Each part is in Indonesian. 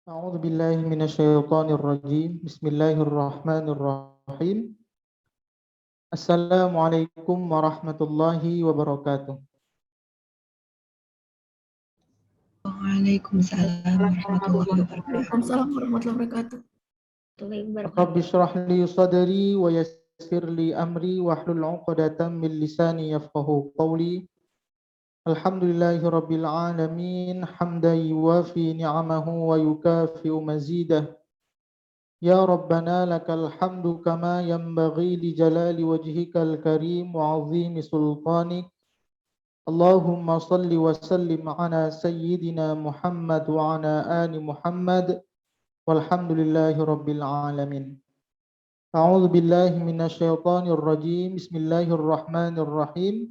أعوذ بالله من الشيطان الرجيم بسم الله الرحمن الرحيم السلام عليكم ورحمة الله وبركاته. Waalaikumsalam warahmatullahi wabarakatuh. Waalaikumsalam warahmatullahi wabarakatuh. Rabbi shrah li sadri wa yassir li amri wahlul 'uqdatam min lisani yafqahu qawli. Alhamdulillahi rabbil alamin hamdan yuwafi ni'amahu wa yukafi'u mazidah. Ya Rabbana lakal hamdu kama yanbaghi li jalali wajhikal karim wa 'azimi sultanik. Allahumma salli wa sallim ala sayyidina Muhammad wa ala ali Muhammad walhamdulillahi rabbil alamin. A'udzu billahi minasyaitonir rajim. Bismillahirrahmanirrahim.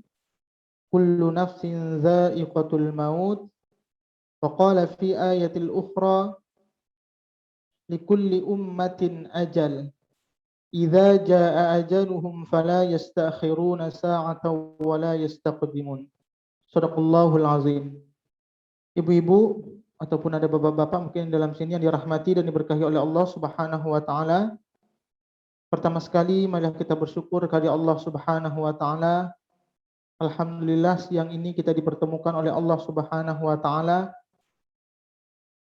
Kullu nafsin dha'iqatul maut. Wa qala fi ayatil ukhra likulli ummatin ajal. Idza jaa ajaluhum fala yastakhiruna sa'atan wa la yastaqdimun. Shadaqallahul azim. Ibu-ibu ataupun ada bapak-bapak mungkin dalam sini yang dirahmati dan diberkahi oleh Allah Subhanahu wa taala. Pertama sekali marilah kita bersyukur kepada Allah Subhanahu wa taala. Alhamdulillah siang ini kita dipertemukan oleh Allah Subhanahu wa taala.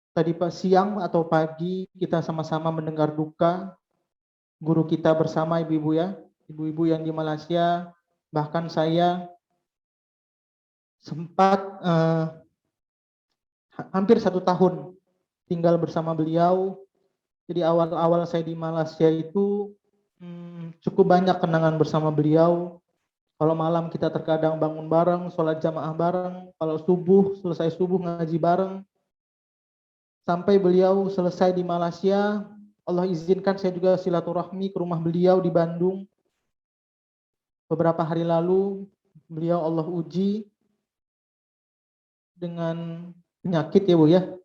Tadi siang atau pagi kita sama-sama mendengar duka guru kita bersama ibu-ibu ya. Ibu-ibu yang di Malaysia, bahkan saya sempat hampir 1 tahun tinggal bersama beliau. Jadi awal-awal saya di Malaysia itu cukup banyak kenangan bersama beliau. Kalau malam kita terkadang bangun bareng, sholat jamaah bareng. Kalau selesai subuh ngaji bareng. Sampai beliau selesai di Malaysia, Allah izinkan saya juga silaturahmi ke rumah beliau di Bandung. Beberapa hari lalu beliau Allah uji dengan penyakit ya Bu ya.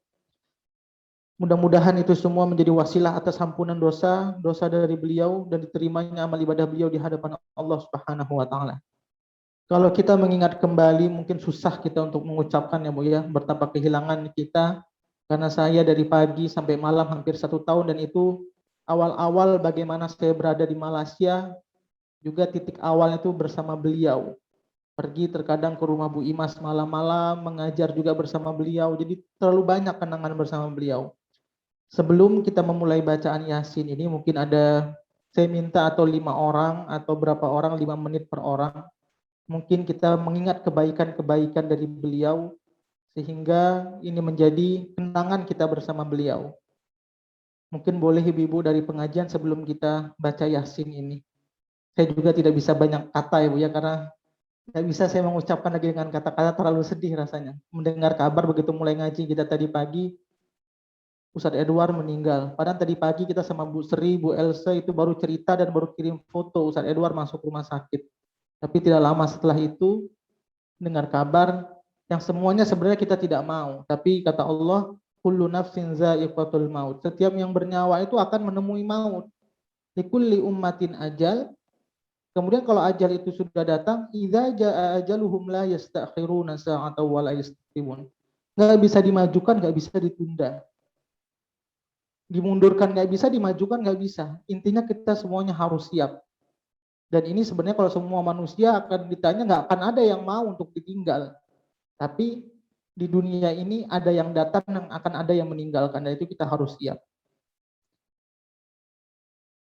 Mudah-mudahan itu semua menjadi wasilah atas ampunan dosa dari beliau dan diterimanya amal ibadah beliau di hadapan Allah Subhanahu wa taala. Kalau kita mengingat kembali mungkin susah kita untuk mengucapkan ya Bu ya, betapa kehilangan kita karena saya dari pagi sampai malam hampir 1 tahun dan itu awal-awal bagaimana saya berada di Malaysia juga titik awalnya itu bersama beliau. Pergi terkadang ke rumah Bu Imas malam-malam, mengajar juga bersama beliau. Jadi terlalu banyak kenangan bersama beliau. Sebelum kita memulai bacaan Yasin ini mungkin saya minta atau 5 orang atau berapa orang 5 menit per orang. Mungkin kita mengingat kebaikan-kebaikan dari beliau sehingga ini menjadi kenangan kita bersama beliau. Mungkin boleh ibu-ibu dari pengajian sebelum kita baca Yasin ini. Saya juga tidak bisa banyak kata ya Bu ya karena tidak bisa saya mengucapkan lagi dengan kata-kata, terlalu sedih rasanya. Mendengar kabar begitu mulai ngaji kita tadi pagi, Ustadz Edward meninggal. Padahal tadi pagi kita sama Bu Sri, Bu Elsa itu baru cerita dan baru kirim foto Ustadz Edward masuk rumah sakit. Tapi tidak lama setelah itu, dengar kabar yang semuanya sebenarnya kita tidak mau. Tapi kata Allah, kullu nafsin za'iqatul maut. Setiap yang bernyawa itu akan menemui maut. Likulli ummatin ajal. Kemudian kalau ajal itu sudah datang, idza jaa ajaluhum la yastakhiruna sa'atan wa la yastaqdimun. Enggak bisa dimajukan, enggak bisa ditunda. Dimundurkan enggak bisa, dimajukan enggak bisa. Intinya kita semuanya harus siap. Dan ini sebenarnya kalau semua manusia akan ditanya enggak akan ada yang mau untuk ditinggal. Tapi di dunia ini ada yang datang dan akan ada yang meninggalkan. Dan itu kita harus siap.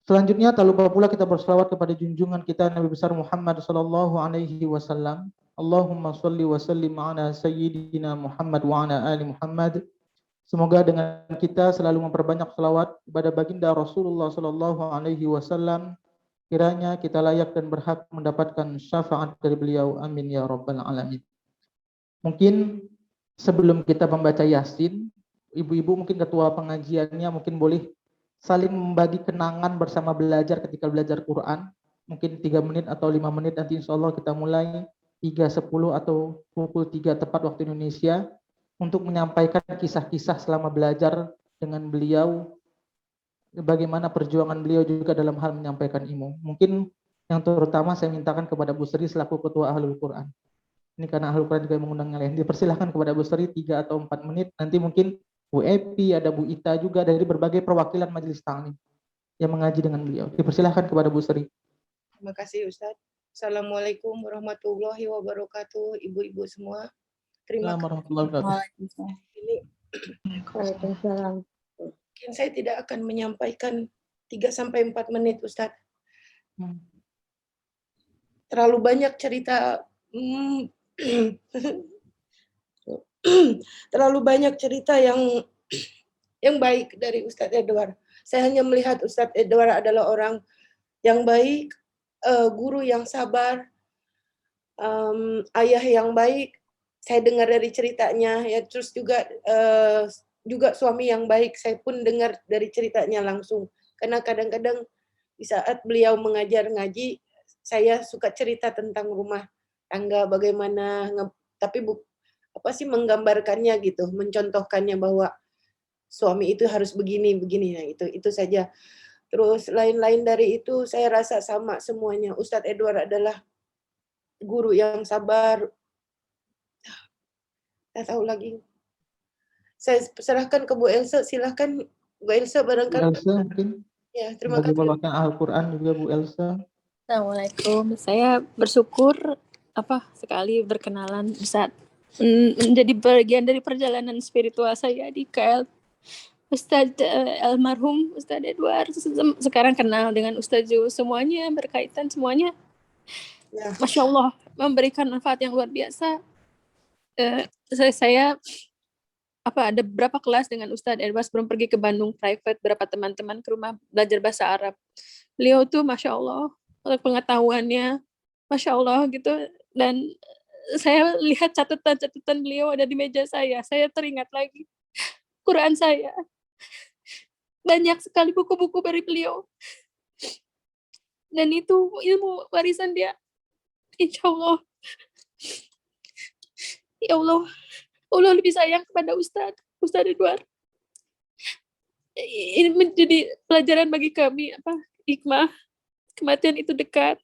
Selanjutnya tak lupa pula kita berselawat kepada junjungan kita Nabi besar Muhammad sallallahu alaihi wasallam. Allahumma shalli wa sallim ala sayyidina Muhammad wa ala ali Muhammad. Semoga dengan kita selalu memperbanyak selawat kepada baginda Rasulullah sallallahu alaihi wasallam, kiranya kita layak dan berhak mendapatkan syafaat dari beliau. Amin ya rabbal alamin. Mungkin sebelum kita membaca Yasin, ibu-ibu mungkin ketua pengajiannya mungkin boleh saling membagi kenangan bersama belajar ketika belajar Quran. Mungkin 3 menit atau 5 menit nanti insya Allah kita mulai 3.10 atau pukul 3 tepat waktu Indonesia untuk menyampaikan kisah-kisah selama belajar dengan beliau, bagaimana perjuangan beliau juga dalam hal menyampaikan ilmu. Mungkin yang terutama saya mintakan kepada Bu Sri selaku ketua Ahlul Quran. Ini karena Ahlul Quran juga mengundang yang lain. Dipersilahkan kepada Bu Sri 3 atau 4 menit. Nanti mungkin Bu Epi, ada Bu Ita juga dari berbagai perwakilan majelis taklim yang mengaji dengan beliau. Dipersilahkan kepada Bu Sri. Terima kasih Ustadz. Assalamualaikum warahmatullahi wabarakatuh, ibu-ibu semua. Terima kasih. Warahmatullahi wabarakatuh. Waalaikumsalam. Ini Waalaikumsalam. mungkin saya tidak akan menyampaikan 3-4 menit Ustadz. Terlalu banyak cerita. Terlalu banyak cerita yang baik dari Ustadz Edward. Saya hanya melihat Ustadz Edward adalah orang yang baik, guru yang sabar, ayah yang baik. Saya dengar dari ceritanya, ya, terus juga suami yang baik. Saya pun dengar dari ceritanya langsung. Karena kadang-kadang di saat beliau mengajar ngaji, saya suka cerita tentang rumah tangga, bagaimana, tapi menggambarkannya gitu, mencontohkannya bahwa suami itu harus begini. Nah, itu saja. Terus lain-lain dari itu saya rasa sama semuanya. Ustadz Edward adalah guru yang sabar. Tidak tahu lagi. Saya serahkan ke Bu Elsa. Silahkan Bu Elsa barangkali. Bu Elsa mungkin. Ya, terima Bagi kasih. bawakan Al-Quran juga Bu Elsa. Assalamualaikum. Saya bersyukur sekali berkenalan Ustadz. Menjadi bagian dari perjalanan spiritual saya di KL. Ustadz almarhum Ustadz Edward, sekarang kenal dengan Ustadz Ju, semuanya berkaitan, semuanya Ya. Masya Allah memberikan manfaat yang luar biasa. Saya ada beberapa kelas dengan Ustadz Edward sebelum pergi ke Bandung private, berapa teman-teman ke rumah belajar bahasa Arab. Beliau tuh Masya Allah pengetahuannya Masya Allah gitu, dan saya lihat catatan beliau ada di meja saya teringat lagi Quran saya. Banyak sekali buku-buku dari beliau. Dan itu ilmu warisan dia. Insya Allah. Ya Allah. Allah lebih sayang kepada Ustadz Edward. Ini menjadi pelajaran bagi kami. Hikmah. Kematian itu dekat.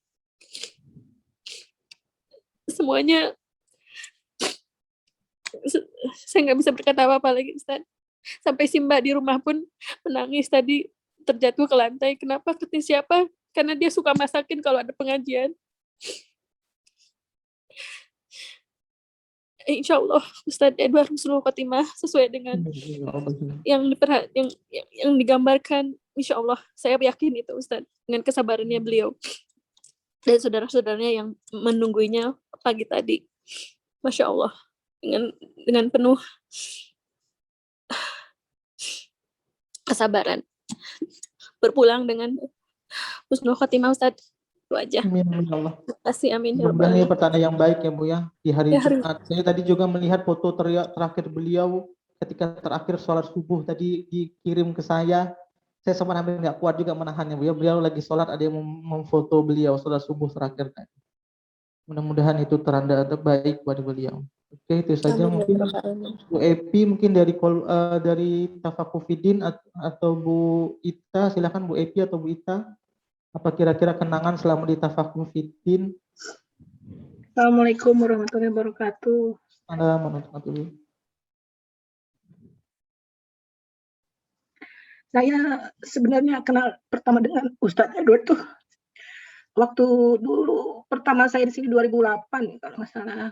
Semuanya. Saya nggak bisa berkata apa-apa lagi Ustadz. Sampai si Mbak di rumah pun menangis tadi, terjatuh ke lantai. Kenapa? Ketemu siapa? Karena dia suka masakin kalau ada pengajian. Insya Allah Ustadz Edward husnul khotimah sesuai dengan yang digambarkan. Insya Allah saya yakin itu Ustadz, dengan kesabarannya beliau dan saudara-saudaranya yang menunggunya pagi tadi. Masya Allah, dengan penuh kesabaran berpulang dengan husnul khotimah Ustadz. Itu aja. Amin ya Allah. Terima kasih, amin. Semoga pertanda yang baik ya Bu ya di hari Ya, hari- Jumat. Saya tadi juga melihat foto terakhir beliau ketika terakhir sholat subuh tadi dikirim ke saya. Saya sempat hampir nggak kuat juga menahannya Bu ya. Beliau lagi sholat, ada yang memfoto beliau sholat subuh terakhir tadi. Mudah-mudahan itu tanda terbaik buat beliau. Oke, itu saja. Amin, Mungkin ya Rabbal Alamin. Bu Epi mungkin dari Tafakufidin atau Bu Ita, silakan Bu Epi atau Bu Ita. Apa kira-kira kenangan selama di Tafakufidin? Assalamualaikum warahmatullahi wabarakatuh. Anda menonton dulu. Saya sebenarnya kenal pertama dengan Ustadz Edward tuh waktu dulu pertama saya di sini 2008 kalau nggak salah.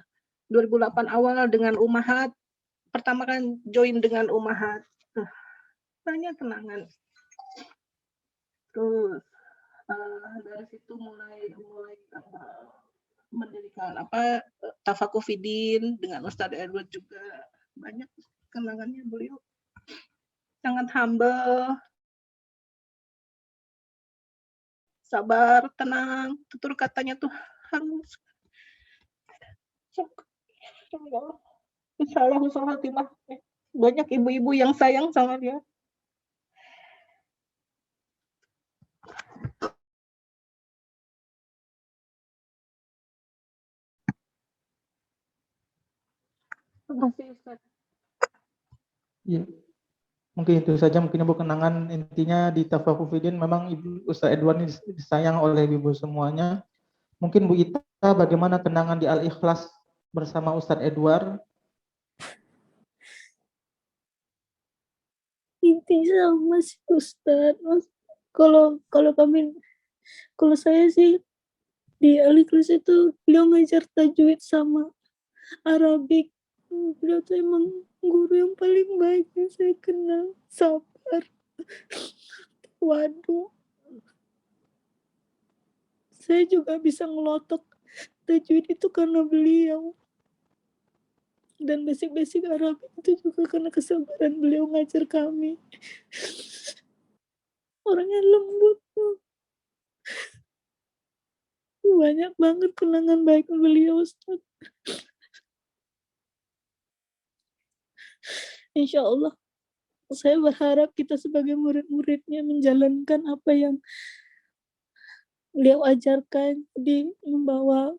2008 awal dengan Umahat. Pertama kan join dengan Umahat. Banyak kenangan. Terus dari situ mulai mendirikan Tafakufidin dengan Ustadz Edward juga. Banyak kenangannya beliau. Sangat humble, sabar, tenang. Tutur katanya tuh harus. Insya Allah husnul khotimah. Banyak ibu-ibu yang sayang sama dia. Terima kasih Ustaz. Ya. Mungkin itu saja, mungkin Ibu kenangan intinya di Tafakufidin memang Ibu Ustaz Edward ini disayang oleh Ibu semuanya. Mungkin Bu Ita bagaimana kenangan di Al-Ikhlas bersama Ustaz Edward? sama sih Ustadz. Kalau kalau saya sih di Al-Ikhlas itu beliau ngajar tajwid sama Arabik. Beliau tuh emang guru yang paling baik yang saya kenal. Sabar. Waduh. Saya juga bisa ngelotok tajwid itu karena beliau. Dan basic-basic Arabik itu juga karena kesabaran beliau ngajar kami. Orangnya lembut. Banyak banget kenangan baik beliau, Ustaz. Insya Allah, saya berharap kita sebagai murid-muridnya menjalankan apa yang beliau ajarkan, di membawa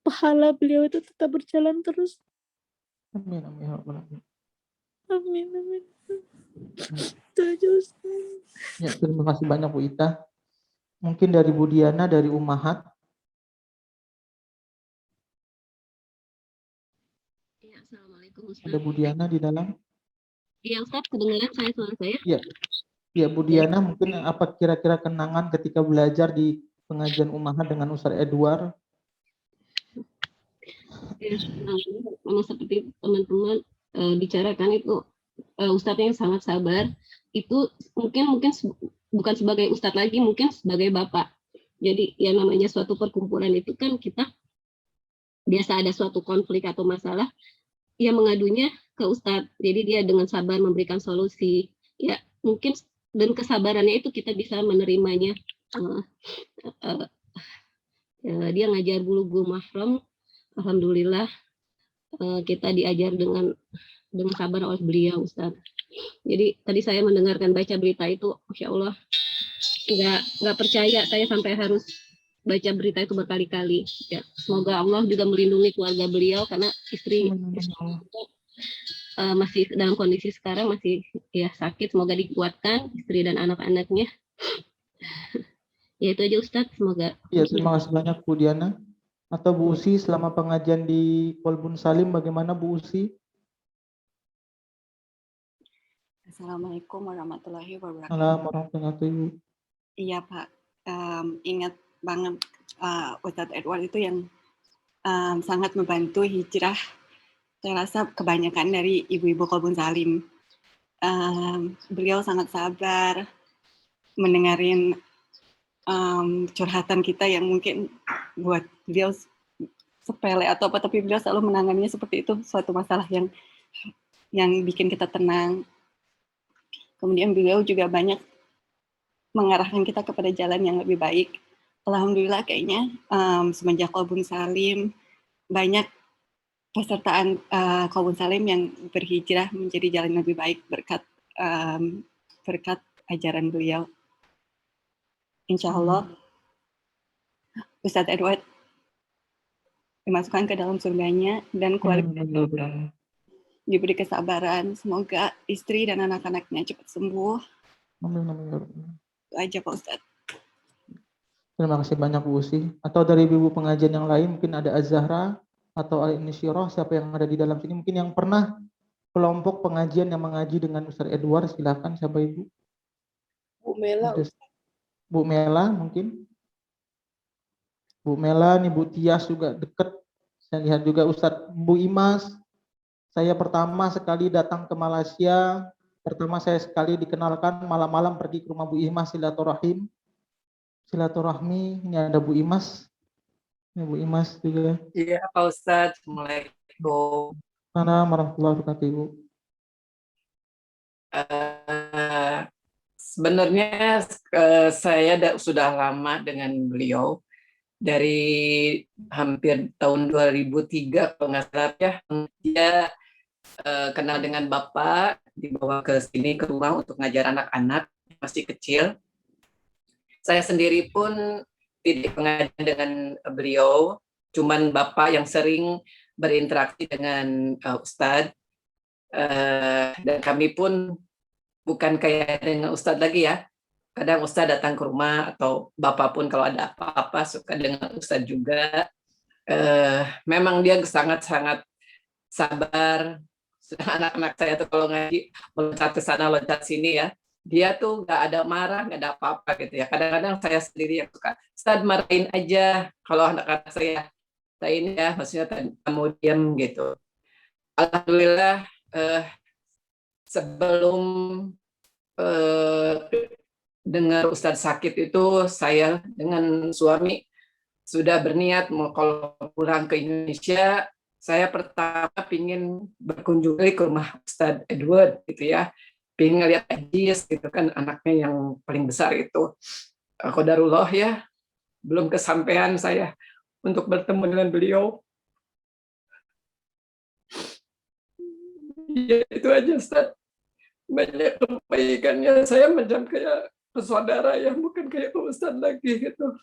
pahala beliau itu tetap berjalan terus. Amin, amin, ya Rabbal Alamin. Amin, amin. Itu aja, Ustaz. Ya, terima kasih banyak Bu Ita. Mungkin dari Bu Diana dari Ummahat. Ya, Assalamualaikum Ustaz. Ada Bu Diana di dalam? Iya Ustaz, kedengaran suara saya? Iya. Ya Bu Diana, mungkin apa kira-kira kenangan ketika belajar di pengajian Ummahat dengan Ustaz Edward? Ya, memang seperti teman-teman bicarakan itu Ustadznya yang sangat sabar. Itu mungkin bukan sebagai Ustadz lagi, mungkin sebagai bapak. Jadi ya namanya suatu perkumpulan itu kan kita biasa ada suatu konflik atau masalah, ya mengadunya ke Ustadz. Jadi dia dengan sabar memberikan solusi. Ya mungkin dan kesabarannya itu kita bisa menerimanya. Dia ngajar bulughul mahram, alhamdulillah kita diajar dengan sabar oleh beliau, Ustaz. Jadi tadi saya mendengarkan baca berita itu, Masya Allah, nggak percaya saya sampai harus baca berita itu berkali-kali. Ya, semoga Allah juga melindungi keluarga beliau karena istri masih dalam kondisi sekarang masih ya sakit, semoga dikuatkan istri dan anak-anaknya. Ya itu aja Ustadz, semoga. Ya, terima kasih banyak Bu Diana. Atau Bu Usi selama pengajian di Kolbun Salim bagaimana Bu Usi? Assalamualaikum warahmatullahi wabarakatuh. Assalamualaikum warahmatullahi wabarakatuh. Iya Pak, ingat banget Ustadz Edward itu yang sangat membantu hijrah. Saya rasa kebanyakan dari ibu-ibu Kolbun Salim. Beliau sangat sabar mendengarin curhatan kita yang mungkin buat beliau sepele atau apa, tapi beliau selalu menanganinya seperti itu, suatu masalah yang bikin kita tenang. Kemudian beliau juga banyak mengarahkan kita kepada jalan yang lebih baik. Alhamdulillah kayaknya semenjak Kolbun Salim banyak pesertaan Kolbun Salim yang berhijrah menjadi jalan yang lebih baik berkat ajaran beliau. Insya Allah Ustadz Edward dimasukkan ke dalam surganya dan keluarga diberi kesabaran. Semoga istri dan anak-anaknya cepat sembuh. Itu aja Pak Ustadz. Terima kasih banyak Bu Usi. Atau dari ibu pengajian yang lain mungkin ada Az-Zahra atau Al-Nisyirah, siapa yang ada di dalam sini mungkin yang pernah kelompok pengajian yang mengaji dengan Ustaz Edward, silakan siapa Ibu? Bu Mela. Bu Mela mungkin. Bu Mela nih, Bu Tias juga dekat. Saya lihat juga Ustadz Bu Imas. Saya pertama sekali datang ke Malaysia, pertama saya sekali dikenalkan malam-malam pergi ke rumah Bu Imas silaturahmi. Ini ada Bu Imas. Ini Bu Imas juga. Iya Pak Ustadz, Assalamualaikum. Assalamualaikum warahmatullahi wabarakatuh Ibu. Sebenarnya saya sudah lama dengan beliau dari hampir tahun 2003 kalau nggak salah ya. Dia kenal dengan Bapak, dibawa ke sini ke rumah untuk ngajar anak-anak masih kecil. Saya sendiri pun tidak pengajian dengan beliau, cuman Bapak yang sering berinteraksi dengan Ustadz. Dan kami pun bukan kayak dengan Ustadz lagi ya. Kadang Ustadz datang ke rumah atau Bapak pun kalau ada apa-apa suka dengan Ustadz juga. Memang dia sangat-sangat sabar, anak-anak saya tuh kalau ngaji loncat ke sana loncat sini ya, dia tuh nggak ada marah, nggak ada apa-apa gitu ya. Kadang-kadang saya sendiri yang suka, Ustaz marahin aja kalau anak-anak saya ini ya, maksudnya mau diam gitu. Alhamdulillah sebelum dengar Ustadz sakit itu, saya dengan suami sudah berniat mau kalau pulang ke Indonesia, saya pertama pingin berkunjung ke rumah Ustadz Edward gitu ya, pingin ngeliat Ajis gitu kan, anaknya yang paling besar itu. Qadarullah ya, belum kesampaian saya untuk bertemu dengan beliau. Ya itu aja Ustadz. Banyak kebaikannya, saya macam kayak saudara ya, bukan kayak Pak Ustadz lagi gitu.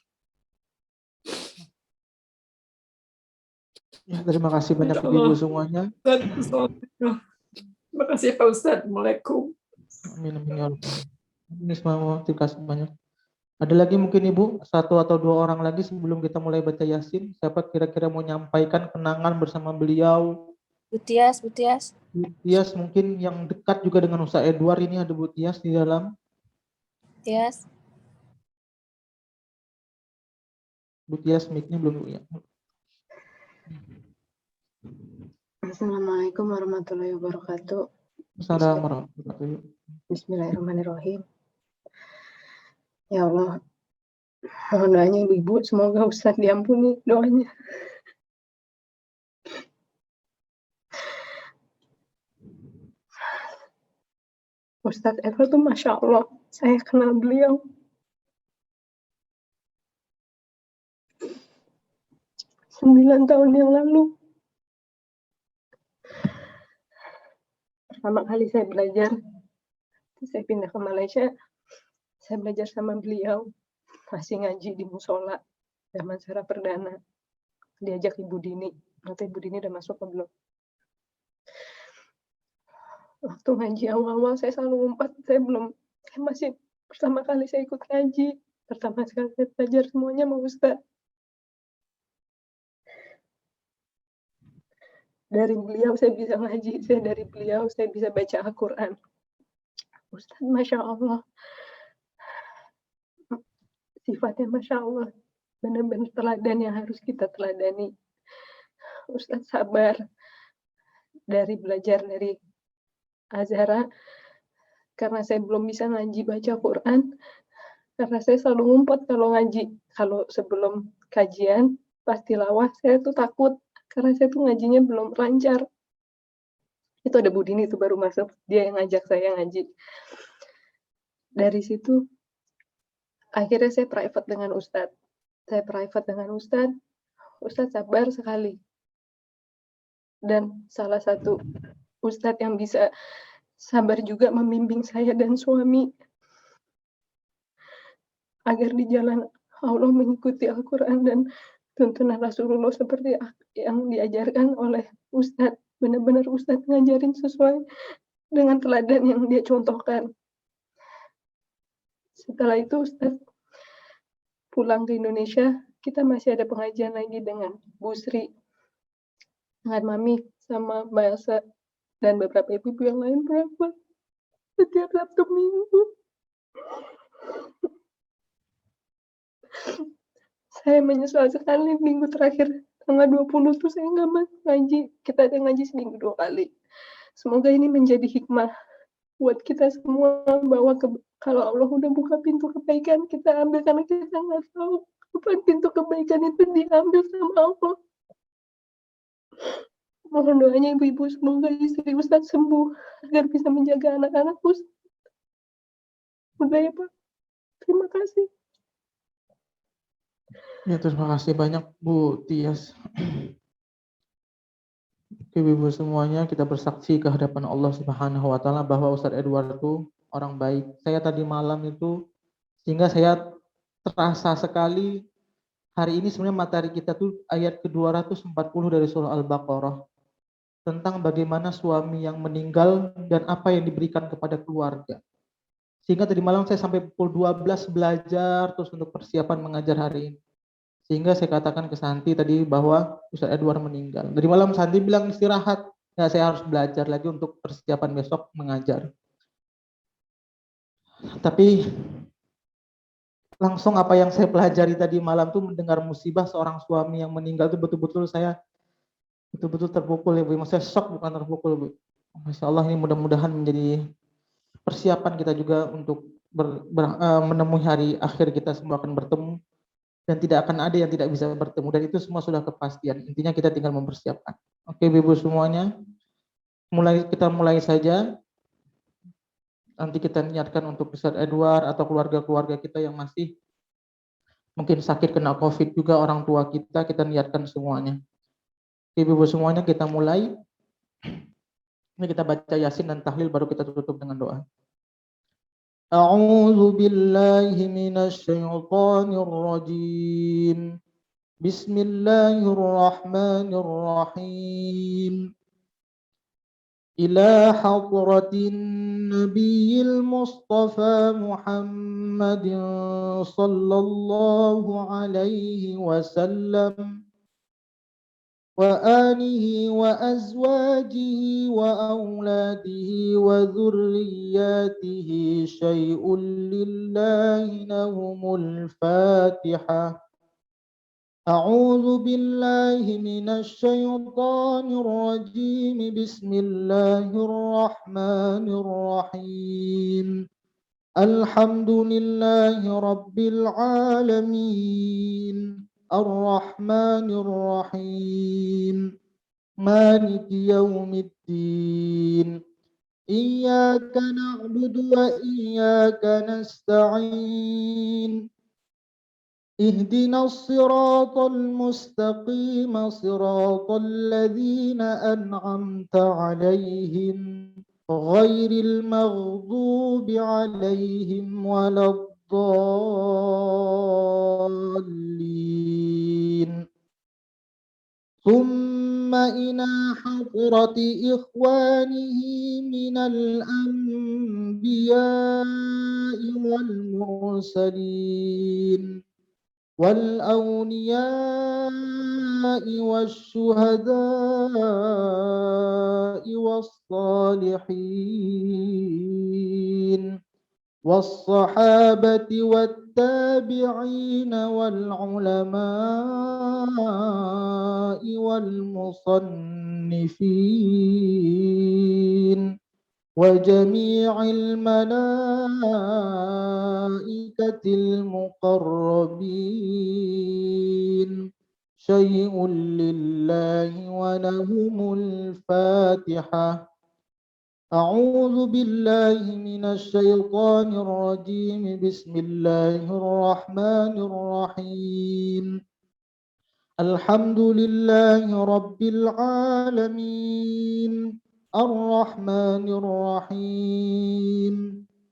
Ya, terima kasih banyak ibu-ibu semuanya. Terima kasih Pak Ustadz. Assalamualaikum. Amin, amin, ya Allah. Ini semua terima kasih banyak. Ada lagi mungkin Ibu, 1 atau 2 orang lagi sebelum kita mulai baca Yasin. Siapa kira-kira mau menyampaikan kenangan bersama beliau? Bu Tias. Bu Tias mungkin yang dekat juga dengan Ustaz Edward, ini ada Bu Tias di dalam. Tias. Bu Tias mic-nya belum ya. Assalamualaikum warahmatullahi wabarakatuh. Assalamualaikum warahmatullahi wabarakatuh. Bismillahirrahmanirrahim. Ya Allah, mohon doanya ibu-ibu, semoga Ustadz diampuni doanya. Ustadz Edward tuh Masya Allah, saya kenal beliau. Sembilan tahun yang lalu. Pertama kali saya belajar, saya pindah ke Malaysia, saya belajar sama beliau, masih ngaji di musola, zaman Sarah Perdana, diajak Ibu Dini, nanti Ibu Dini udah masuk ke belum? Waktu ngaji awal-awal saya selalu ngumpet, saya masih pertama kali saya ikut ngaji, pertama sekali saya belajar semuanya sama Ustaz. Dari beliau saya bisa ngaji, dari beliau saya bisa baca Al-Quran. Ustaz Masya Allah, sifatnya Masya Allah, benar-benar teladan yang harus kita teladani. Ustaz sabar, dari belajar dari Azhara, karena saya belum bisa ngaji baca Quran, karena saya selalu ngumpet kalau ngaji. Kalau sebelum kajian, pas tilawah, saya tuh takut, karena saya tuh ngajinya belum lancar. Itu ada Bu Dini tuh baru masuk, dia yang ngajak saya ngaji. Dari situ, akhirnya saya private dengan Ustadz. Ustadz sabar sekali. Dan salah satu Ustadz yang bisa sabar juga membimbing saya dan suami agar di jalan Allah mengikuti Al-Quran dan tuntunan Rasulullah seperti yang diajarkan oleh Ustadz. Benar-benar Ustadz ngajarin sesuai dengan teladan yang dia contohkan. Setelah itu Ustadz pulang ke Indonesia, kita masih ada pengajian lagi dengan Bu Sri, dengan Mami, sama Mbak Elsa, dan beberapa ibu-ibu yang lain berapa setiap Sabtu Minggu. Saya menyesal sekali minggu terakhir tanggal 20 tuh saya nggak masuk ngaji. Kita ada ngaji seminggu 2 kali. Semoga ini menjadi hikmah buat kita semua, bahwa kalau Allah udah buka pintu kebaikan, kita ambil, karena kita nggak tahu kapan pintu kebaikan itu diambil sama Allah. Mohon doanya ibu-ibu, semoga istri Ustadz sembuh agar bisa menjaga anak-anak Ustadz. Udah ya Pak, terima kasih. Ya, terima kasih banyak Bu Tias. Ibu-ibu semuanya, kita bersaksi ke hadapan Allah Subhanahu wa Ta'ala bahwa Ustadz Edward itu orang baik. Saya tadi malam itu, sehingga saya terasa sekali hari ini sebenarnya materi kita tuh ayat ke-240 dari surah Al-Baqarah, tentang bagaimana suami yang meninggal dan apa yang diberikan kepada keluarga. Sehingga tadi malam saya sampai pukul 12 belajar terus untuk persiapan mengajar hari ini. Sehingga saya katakan ke Santi tadi bahwa Ustadz Edward meninggal. Dari malam Santi bilang istirahat. Ya, saya harus belajar lagi untuk persiapan besok mengajar. Tapi langsung apa yang saya pelajari tadi malam tuh mendengar musibah seorang suami yang meninggal itu betul-betul saya betul-betul terpukul ya Bu. Maksudnya shock bukan terpukul Bu. Masya Allah, ini mudah-mudahan menjadi persiapan kita juga untuk menemui hari akhir kita semua akan bertemu dan tidak akan ada yang tidak bisa bertemu dan itu semua sudah kepastian. Intinya kita tinggal mempersiapkan. Oke Ibu semuanya, kita mulai saja. Nanti kita niatkan untuk Ustaz Edward atau keluarga-keluarga kita yang masih mungkin sakit kena COVID juga, orang tua kita niatkan semuanya. Oke Ibu semuanya, kita mulai. Ini kita baca Yasin dan tahlil baru kita tutup dengan doa. A'udzu billahi minasy syaithanir rajim. Bismillahirrahmanirrahim. Ila hadratin nabiyil mustafa Muhammadin sallallahu alaihi wasallam وآله وأزواجه وأولاده وذرياته شيء لله لهم الفاتحة أعوذ بالله من الشيطان الرجيم بسم الله الرحمن الرحيم الحمد لله رب العالمين الرحمن الرحيم مالك يوم الدين إياك نعبد وإياك نستعين اهدنا الصراط المستقيم صراط الذين أنعمت عليهم غير المغضوب عليهم ولا الضالين ثم إلى حضرة إخوانه من الأنبياء والمرسلين والأولياء والشهداء والصالحين والصحابة والتابعين والعلماء والمصنفين وجميع الملائكة المقربين شيء لله ولهم الفاتحة أعوذ بالله من الشيطان الرجيم بسم الله الرحمن الرحيم الحمد لله رب العالمين الرحمن الرحيم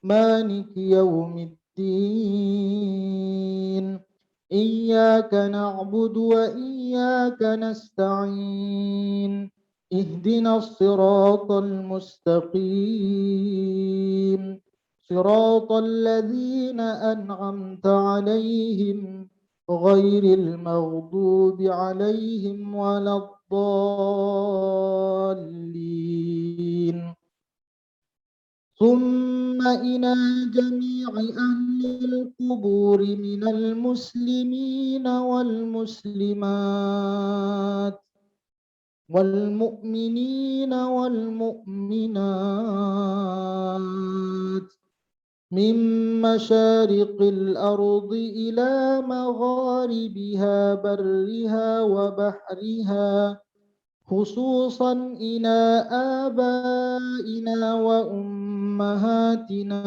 مالك يوم الدين إياك نعبد وإياك نستعين اهدنا الصراط المستقيم صراط الذين أنعمت عليهم غير المغضوب عليهم ولا الضالين ثم إلى جميع أهل القبور من المسلمين والمسلمات والمؤمنين والمؤمنات من مشارق الأرض إلى مغاربها برها وبحرها خصوصا إلى آبائنا وأمهاتنا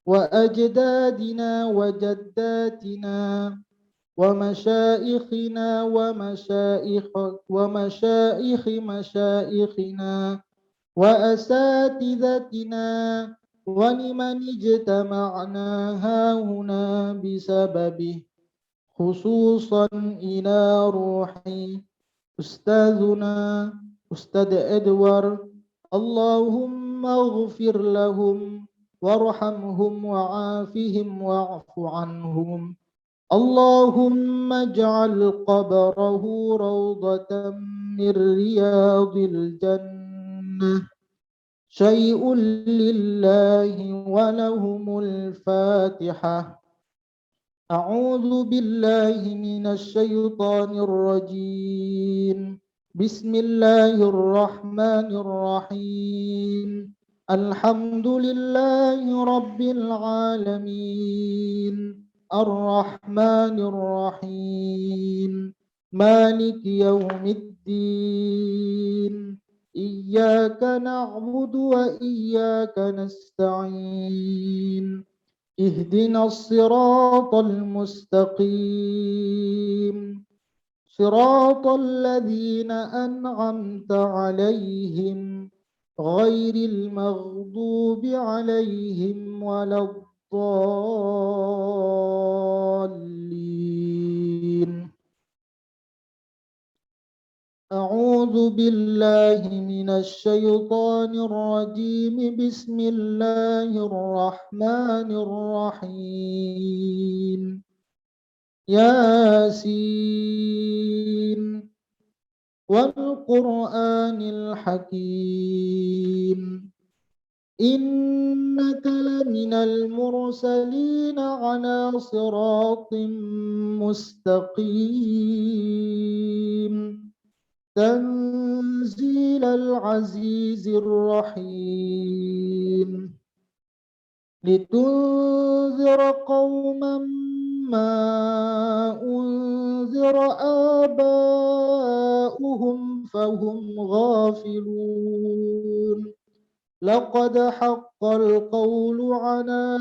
وأجدادنا وجداتنا ومشائخنا ومشائخ مشائخنا وأساتذتنا ولمن اجتمعنا هاهنا بسببه خصوصا إلى روحي أستاذنا أستاذ إدوارد اللهم اغفر لهم وارحمهم وعافهم واعف عنهم اللهم اجعل قبره روضة من رياض الجنة. شيء لله ولهم الفاتحة. أعوذ بالله من الشيطان الرجيم. بسم الله الرحمن الرحيم. الحمد لله رب العالمين. الرحمن الرحيم. مالك يوم الدين. إياك نعبد وإياك نستعين. اهدنا الصراط المستقيم. صراط الذين أنعمت عليهم غير المغضوب عليهم ولا الضالين. أعوذ بالله من الشيطان الرجيم. بسم الله الرحمن الرحيم. ياسين والقرآن الحكيم. إنك لمن المرسلين على صراط مستقيم. تنزيل العزيز الرحيم. لتنذر قوما ما أنذر آباؤهم فهم غافلون. لقد حق القول على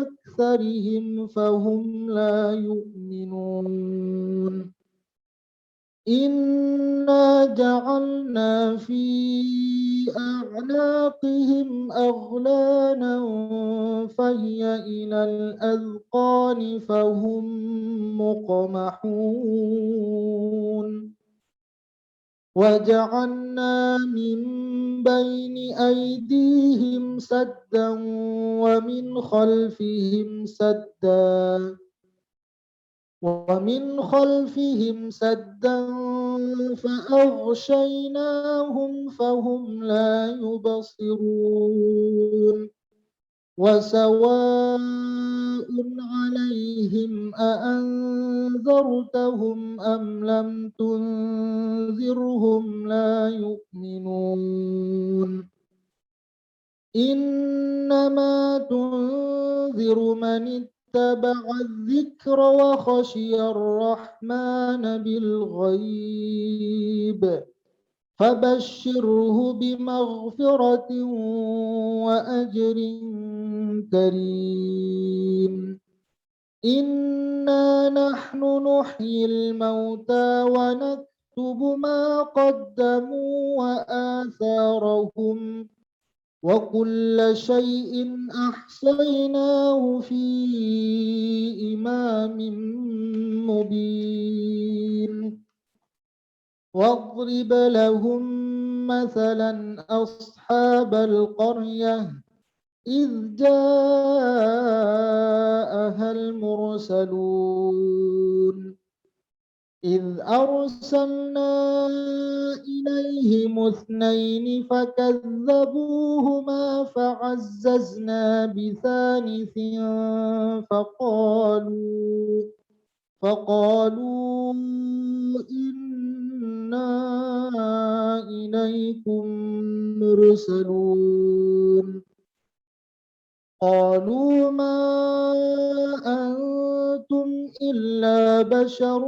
أكثرهم فهم لا يؤمنون. إنا جعلنا في أعناقهم أغلالا فهي إلى الأذقان فهم مقمحون. وجعلنا من بين أيديهم سدا ومن خلفهم سدا فأغشيناهم فهم لا يبصرون. وسواء عليهم أأنذرتهم أم لم تنذرهم لا يؤمنون. إنما تنذر من اتبع الذكر وخشي الرحمن بالغيب فبشره بمغفرة وأجر كريم. إنا نحن نحيي الموتى ونكتب ما قدموا وآثارهم وكل شيء أحصيناه في إمام مبين. واضرب لهم مثلا أصحاب القرية إذ جاءها المرسلون. إذ أرسلنا إليهم اثنين فكذبوهما فعززنا بثالث فقالوا إنا إليكم مرسلون. قالوا ما أنتم إلا بشر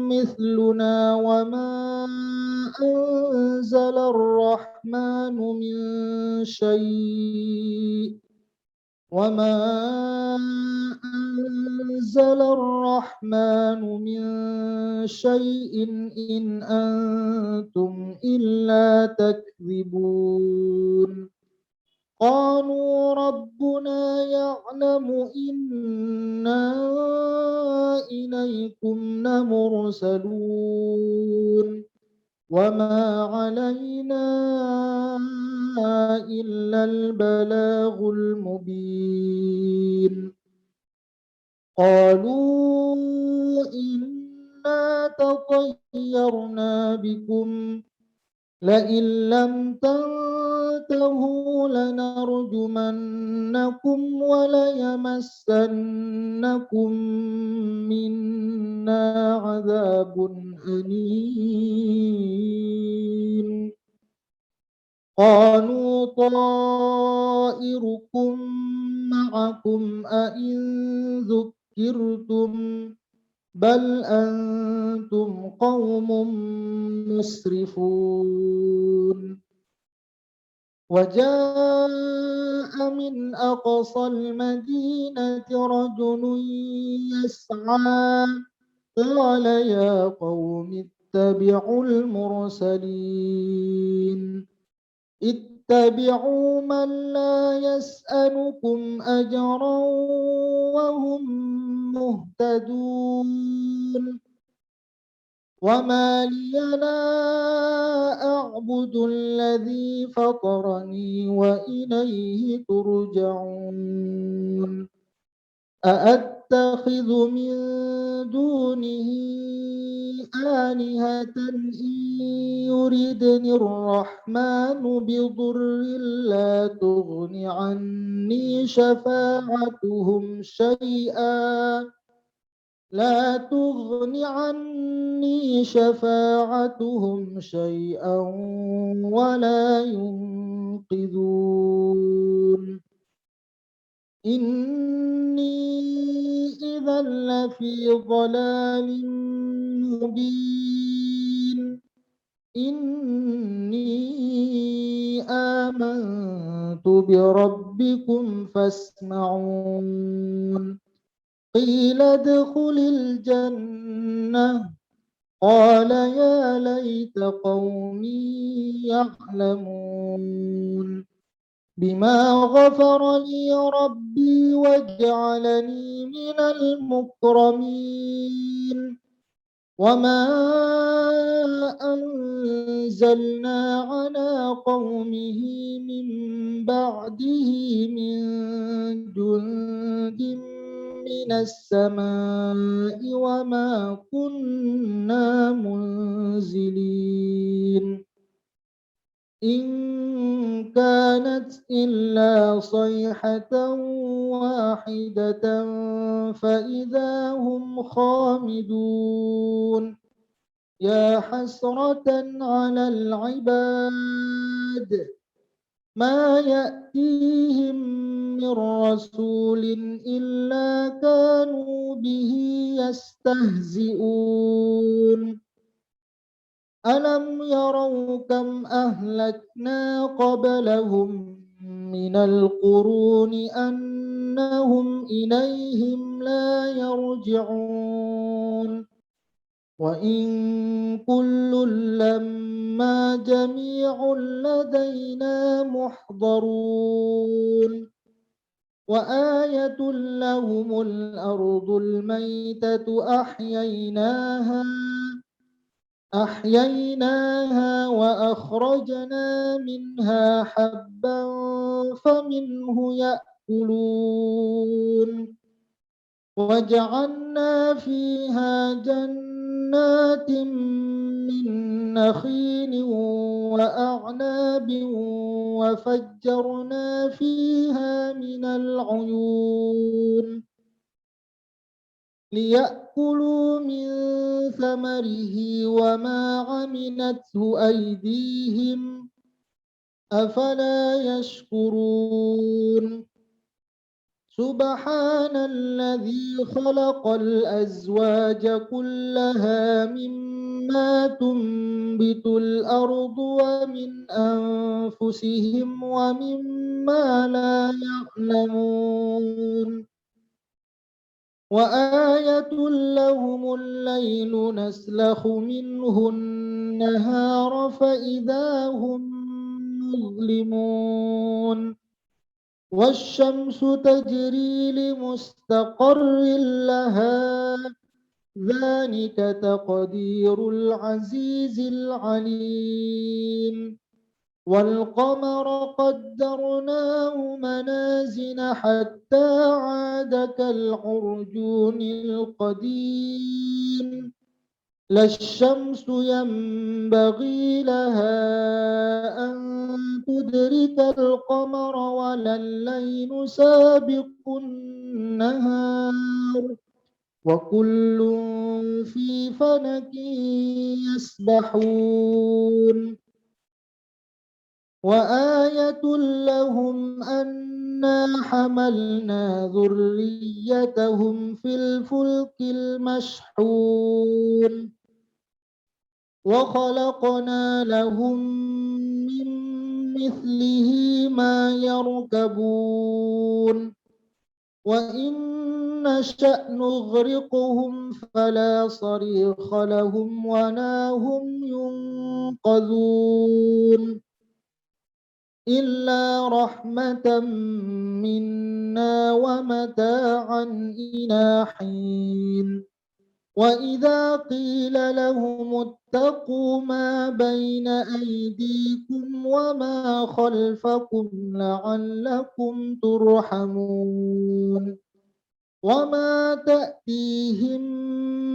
مثلنا وما أنزل الرحمن من شيء إن أنتم إلا تكذبون. قالوا ربنا يعلم إنا إليكم لمرسلون وما علينا إلا البلاغ المبين. قالوا إنا تطيرنا بكم لئن لم تنتهوا لنرجمنكم وليمسنكم منا عذاب أليم قالوا طائركم معكم أئن ذكرتم بل أنتم قوم مسرفون وجاء من أقصى المدينة رجل يسعى قال يا قوم اتبعوا المرسلين اتبعوا من لا يسألكم أجرا وهم مهتدون وما لي لا أعبد الذي فطرني وإليه ترجعون أأتخذ من دونه آلهة إن يردني الرحمن بضر لا تغن عني شفاعتهم شيئا ولا ينقذون إني إذا لفي ضلال مبين إني آمنت بربكم فاسمعون قيل ادخل الجنة قال يا ليت قومي يعلمون بما غفر لي ربي وجعلني من المكرمين وما أنزلنا على قومه من بعده من جند من السماء وما كنا منزلين إن كانت إلا صيحة واحدة فإذا هم خامدون يا حسرة على العباد ما يأتيهم من رسول إلا كانوا به يستهزئون ألم يروا كم أهلكنا قبلهم من القرون أنهم إليهم لا يرجعون وإن كل لما جميع لدينا محضرون وآية لهم الأرض الميتة أحييناها وأخرجنا منها حبا فمنه يأكلون وجعلنا فيها جنات من نخيل وأعناب وفجرنا فيها من العيون ليأكلوا من ثمره وما عملته أيديهم أفلا يشكرون سبحان الذي خلق الأزواج كلها مما تنبت الأرض ومن أنفسهم ومما لا يعلمون وآية لهم الليل نسلخ منه النهار فإذا هم مظلمون والشمس تجري لمستقر لها ذلك تقدير العزيز العليم والقمر قدرناه منازل حتى عاد كالعرجون القديم لا الشمس ينبغي لها أن تدرك القمر ولا الليل سابق النهار وكل في فلك يسبحون وآية لهم أنا حملنا ذريتهم في الفلك المشحون وخلقنا لهم من مثله ما يركبون وإن نشأ نغرقهم فلا صريخ لهم ولا هم ينقذون إلا رحمة منا ومتاعا إلى حين وإذا قيل لهم اتقوا ما بين أيديكم وما خلفكم لعلكم ترحمون وما تأتيهم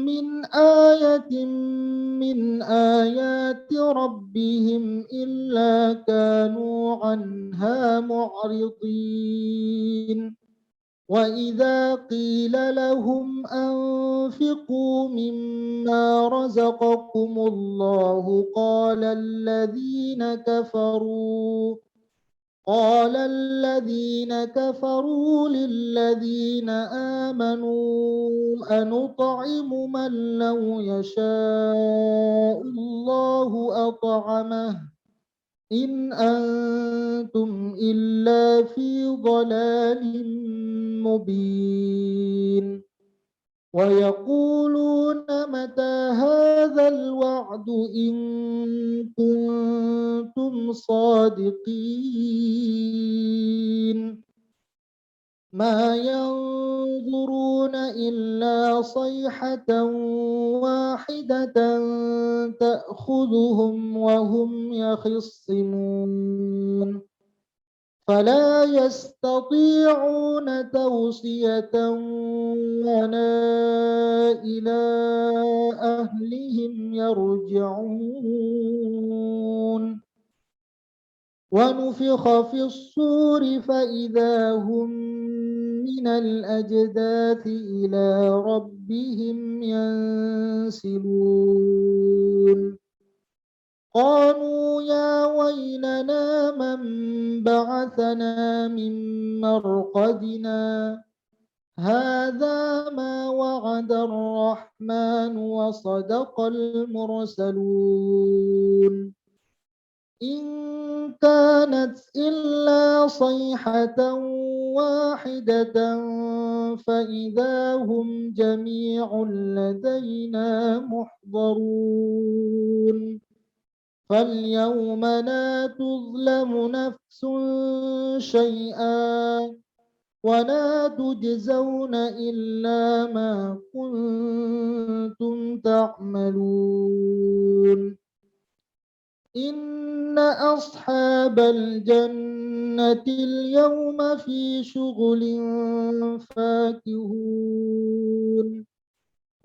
من آية من آيات ربهم إلا كانوا عنها معرضين وإذا قيل لهم أنفقوا مما رزقكم الله قال الذين كفروا للذين آمنوا أنطعم من لو يشاء الله أطعمه إن أنتم إلا في ضلال مبين ويقولون متى هذا الوعد إن كنتم صادقين ما ينظرون إلا صيحة واحدة تأخذهم وهم يخصمون فلا يستطيعون توصية ولا إلى أهلهم يرجعون ونفخ في الصور فإذا هم من الأجداث إلى ربهم ينسلون قالوا يا ويلنا من بعثنا من مرقدنا هذا ما وعد الرحمن وصدق المرسلون إن كانت إلا صيحة واحدة فإذا هم جميع لدينا محضرون فاليوم لا تظلم نفس شيئا ولا تجزون إلا ما كنتم تعملون إن أصحاب الجنة اليوم في شغل فاكهون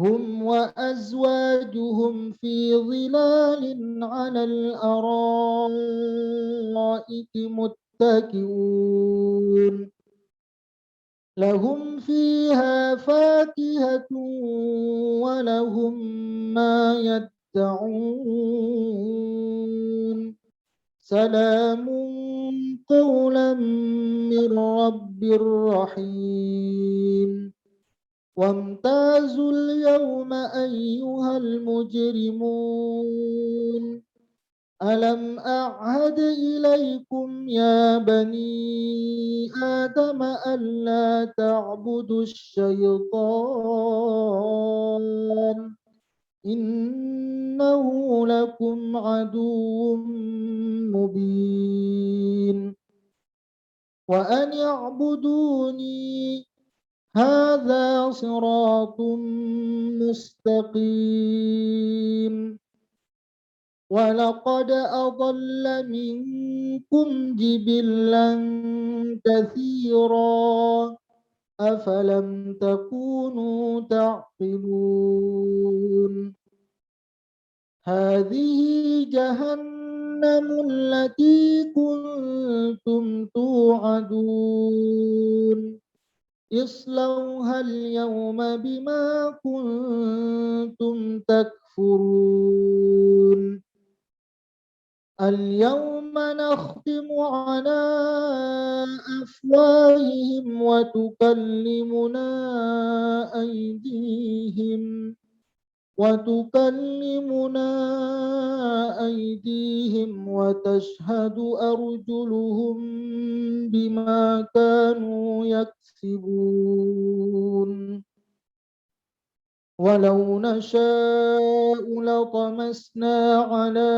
هم وأزواجهم في ظلال على الأرائك متكئون لهم فيها فاكهة ولهم ما يدعون سلام قولا من رب رحيم وامتازوا اليوم أيها المجرمون ألم أعهد إليكم يا بني آدم ألا تعبدوا الشيطان إنه لكم عدو مبين وأن اعبدوني هذا صراط مستقيم ولقد أضل منكم جبلا كثيرا أفلم تكونوا تعقلون هذه جهنم التي كنتم توعدون اصلوها اليوم بما كنتم تكفرون اليوم نختم على أفواههم وتكلمنا أيديهم وتشهد أرجلهم بما كانوا يكسبون ولو نشاء لطمسنا على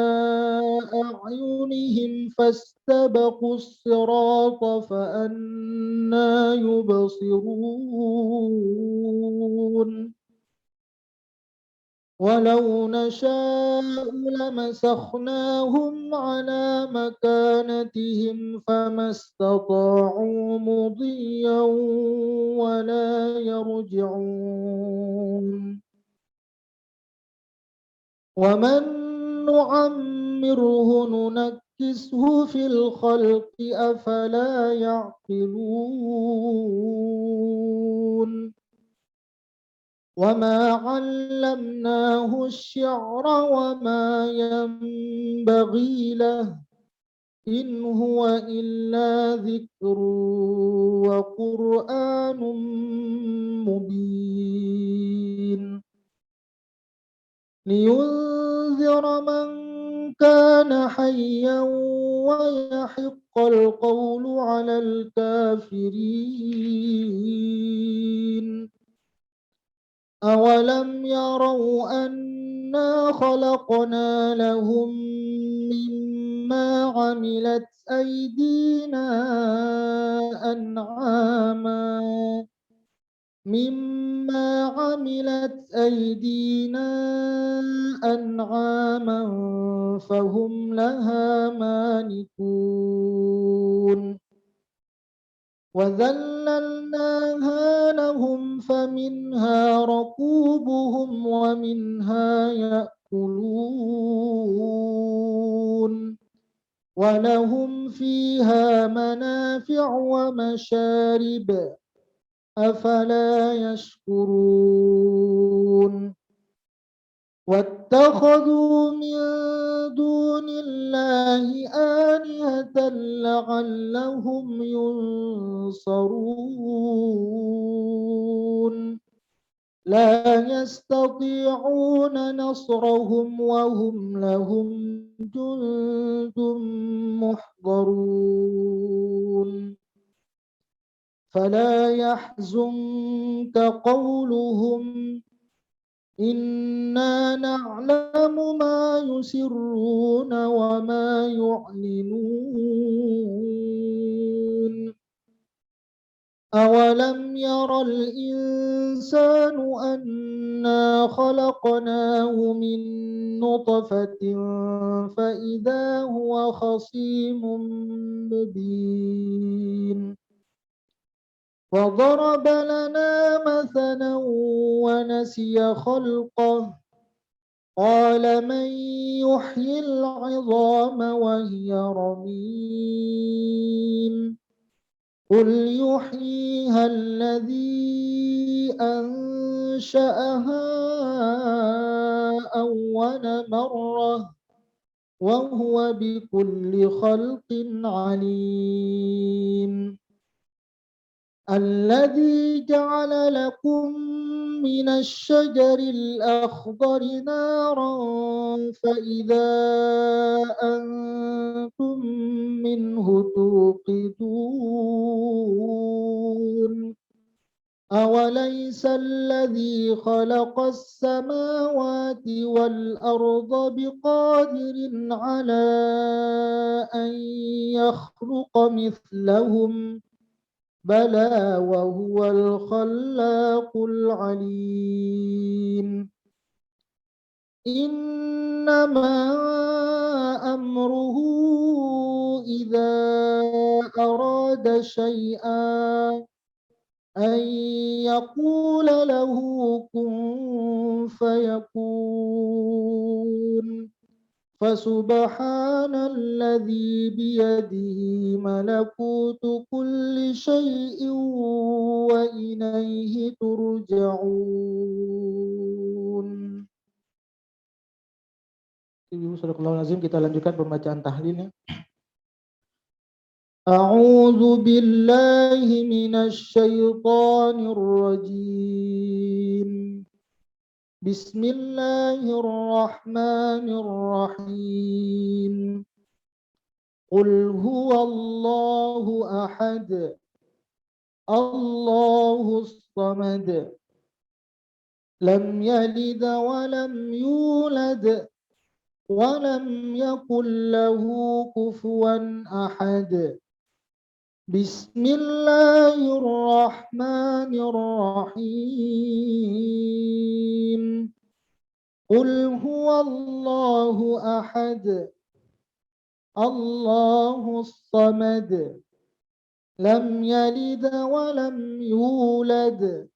أعينهم فاستبقوا الصراط فأنى يبصرون ولو نشاء لمسخناهم على مكانتهم فما استطاعوا مضيا ولا يرجعون ومن نعمره ننكسه في الخلق أفلا يعقلون وما علمناه الشعر وما ينبغي له إن هو إلا ذكر وقرآن مبين لينذر من كان حيا ويحق القول على الكافرين أولم يروا أنا خلقنا لهم مما عملت أيدينا أنعاما فهم لها مالكون وذللناها لهم فمنها ركوبهم ومنها يأكلون ولهم فيها منافع ومشارب أفلا يشكرون واتخذوا من دون الله آلهة لعلهم ينصرون لا يستطيعون نصرهم وهم لهم جند محضرون فلا يحزنك قولهم إنا نعلم ما يسرون وما يعلنون أولم ير الإنسان أنا خلقناه من نطفة فإذا هو خصيم مبين وضرب لنا مثلا ونسي خلقه قال من يحيي العظام وهي رميم قل يحييها الذي أنشأها أول مرة وهو بكل خلق عليم الذي جعل لكم من الشجر الأخضر نارا فإذا أنتم منه توقدون أوليس الذي خلق السماوات والأرض بقادر على أن يخلق مثلهم بلى وهو الخلاق العليم إنما أمره إذا أراد شيئا أن يقول له كن فيكون فسبحان الذي بيده ملكوت كل شيء وإليه ترجعون. Ibu Sadaqallahul Azim, kita lanjutkan pembacaan tahlilnya. A'udzu billahi minasy syaithanir rajim. Bismillahirrahmanirrahim. Qul huwallahu ahad. Allahus samad. Lam yalid wa lam yulad wa lam yakul lahu kufuwan ahad. Bismillahirrahmanirrahim. Qul huwallahu ahad. Allahus samad. Lam yalid wa lam yulad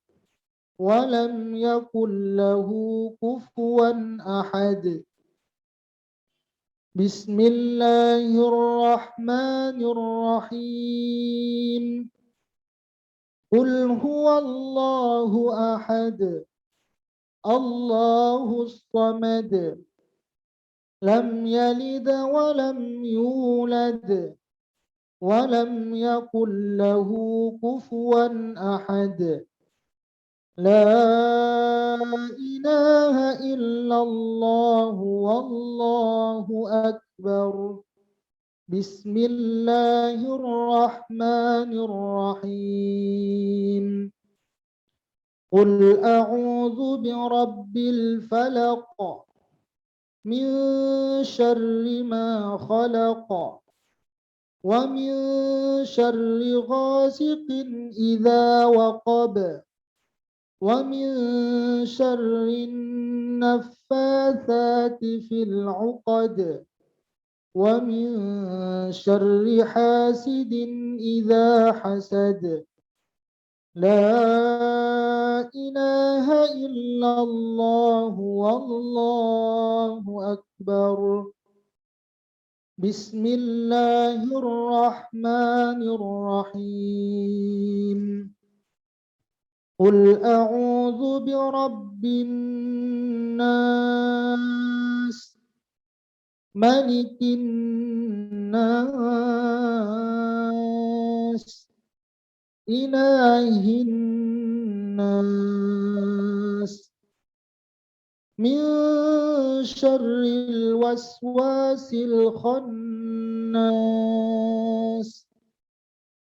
wa lam yakul lahu kufuwan ahad. Bismillahirrahmanirrahim. Qul huwallahu ahad. Allahus samad. Lam yalid wa lam yulad wa lam yakul lahu kufuwan ahad. La ilaha illallah wallahu akbar. Bismillahirrahmanirrahim. Qul a'udzu birabbil falaq min syarri ma khalaq wa min syarri ghasiqin idza waqab wa min syarrin naffatsati fil 'uqad wa min syarri hasidin idza hasad. La ilaha illallah wallahu akbar. Bismillahirrahmanirrahim. Qul a'udzu birabbin nas, malikin nas, ilahin nas, min syarril waswasil khannas,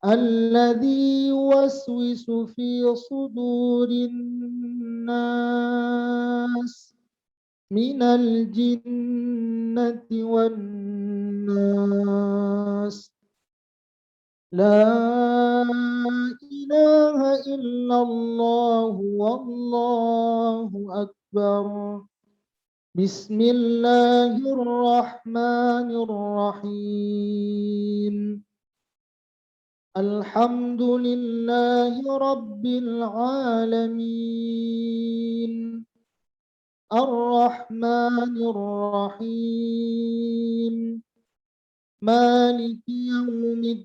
alladzi yuwaswisu fi sudurin nas, minal jinnati wan nas. La ilaha illallah wallahu akbar. Bismillahirrahmanirrahim. Alhamdulillahi rabbil alamin. Ar-Rahmanir Rahim. Maliki yaumiddin.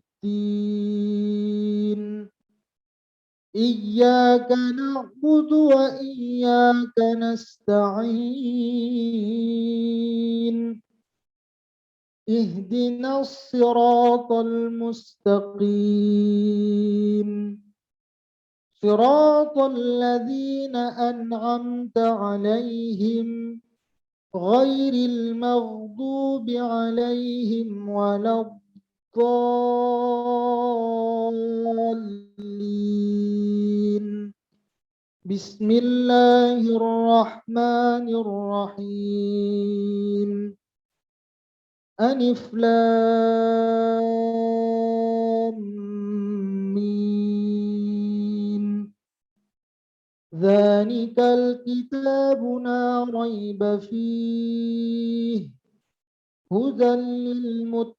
Iyyaka na'budu wa iyyaka nasta'in. Ihdinas siratal mustaqim. Siratal ladzina an'amta 'alaihim ghairil maghdubi 'alaihim waladdallin. Bismillahirrahmanirrahim. Alif Lam Mim. ذلك الكتاب لا ريب فيه هدى للمتقين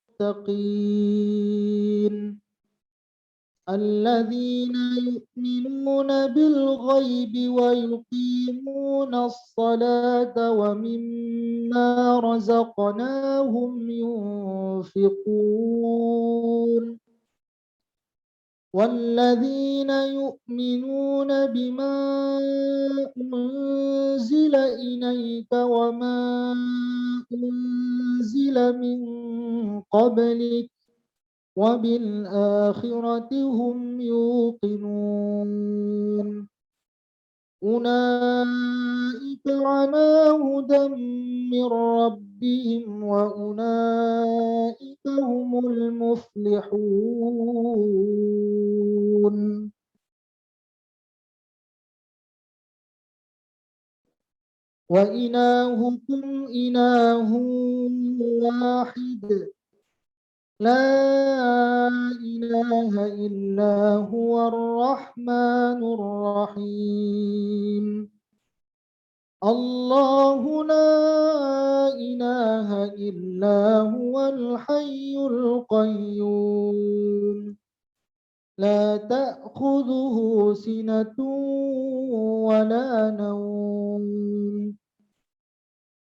الذين يؤمنون بالغيب ويقيمون الصلاة ومما رزقناهم ينفقون والذين يؤمنون بما أنزل إليك وما أنزل من قبلك وبالآخرة هم يوقنون أولئك على هدى من ربهم وأولئك هم المفلحون وإلهكم إله واحد لا إله إلا هو الرحمن الرحيم الله لا إله إلا هو الحي القيوم لا تأخذه سنة ولا نوم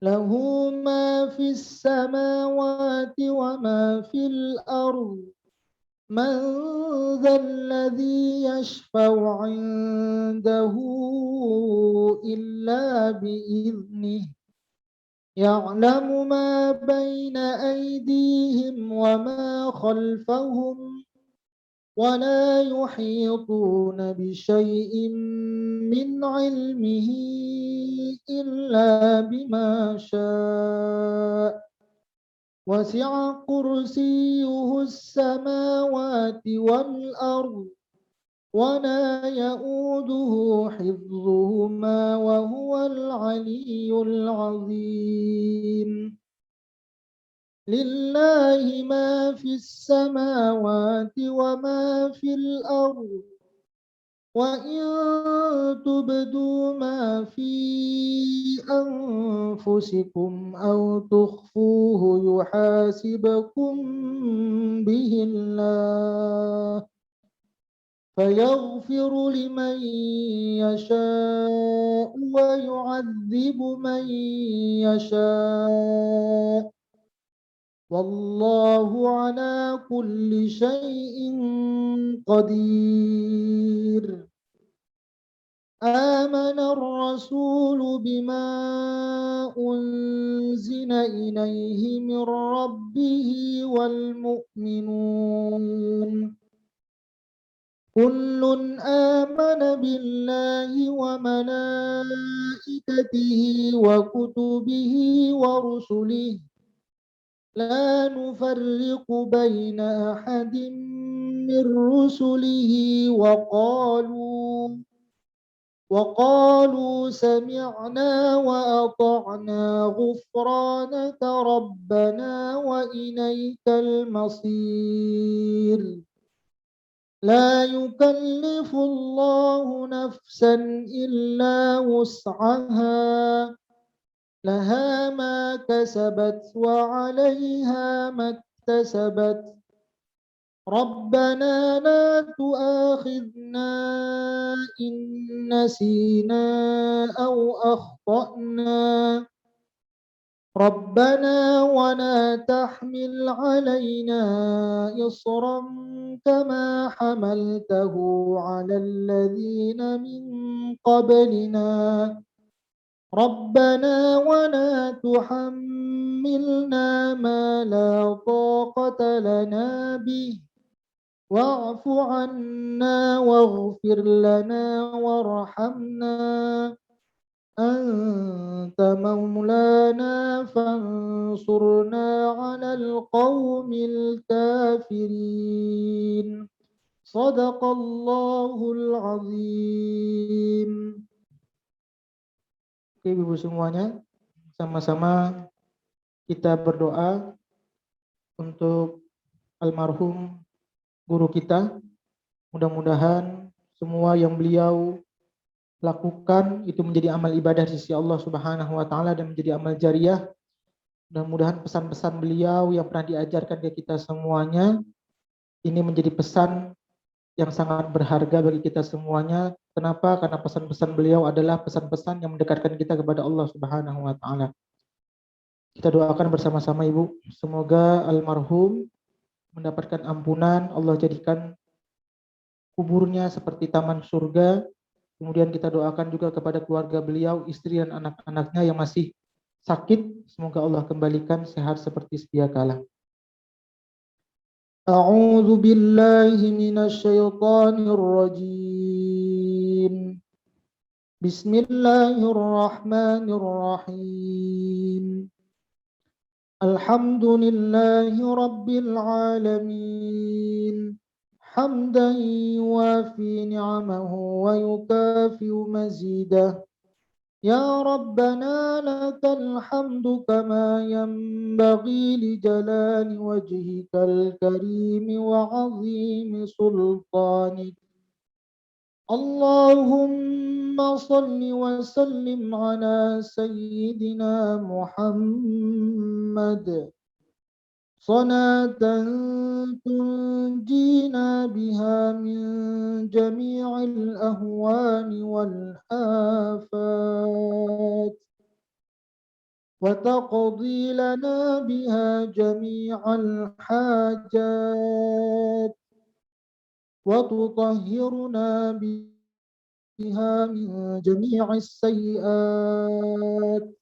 له ما في السماوات وما في الأرض من ذا الذي يشفع عنده إلا بإذنه يعلم ما بين أيديهم وما خلفهم ولا يحيطون بشيء من علمه إلا بما شاء وسع كرسيه السماوات والأرض ولا يؤوده حفظهما وهو العلي العظيم لله ما في السماوات وما في الأرض وإن تبدوا ما في أنفسكم أو تخفوه يحاسبكم به الله فيغفر لمن يشاء ويعذب من يشاء والله على كل شيء قدير آمن الرسول بما أنزل إليه من ربه والمؤمنون كل آمن بالله وملائكته وكتبه ورسله لا نفرق بين أحد من رسله وقالوا سمعنا وأطعنا غفرانك ربنا وإليك المصير لا يكلف الله نفسا إلا وسعها لها ما كسبت وعليها ما اكتسبت ربنا لا تؤاخذنا إن نسينا أو أخطأنا ربنا ولا تحمل علينا إصرا كما حملته على الذين من قبلنا ربنا ولا تحملنا ما لا طاقة لنا به واعف عنا واغفر لنا وارحمنا أنت مولانا فانصرنا على القوم الكافرين صدق الله العظيم. Oke, Ibu semuanya, sama-sama kita berdoa untuk almarhum guru kita. Mudah-mudahan semua yang beliau lakukan itu menjadi amal ibadah di sisi Allah Subhanahu wa taala dan menjadi amal jariyah. Mudah-mudahan pesan-pesan beliau yang pernah diajarkan ke kita semuanya ini menjadi pesan yang sangat berharga bagi kita semuanya. Kenapa? Karena pesan-pesan beliau adalah pesan-pesan yang mendekatkan kita kepada Allah Subhanahu wa taala. Kita doakan bersama-sama Ibu, semoga almarhum mendapatkan ampunan, Allah jadikan kuburnya seperti taman surga. Kemudian kita doakan juga kepada keluarga beliau, istri dan anak-anaknya yang masih sakit, semoga Allah kembalikan sehat seperti sedia kala. A'udzu billahi minasy syaithanir rajim. Bismillahirrahmanirrahim. Alhamdulillahi rabbil alamin. Hamdan yuwafi ni'amahu wa yukafi'u mazidah. Ya Rabbana lakal hamdu kama yanbaghi li jalali wajhikal karimi wa 'azimi sultanik. Allahumma salli wa sallim ala sayyidina Muhammad. Salatan tunjina biha min jami'il ahwani wal afat wa taqdi lana biha jami'al hajat wa tutahhiruna biha min jami'is sayyi'at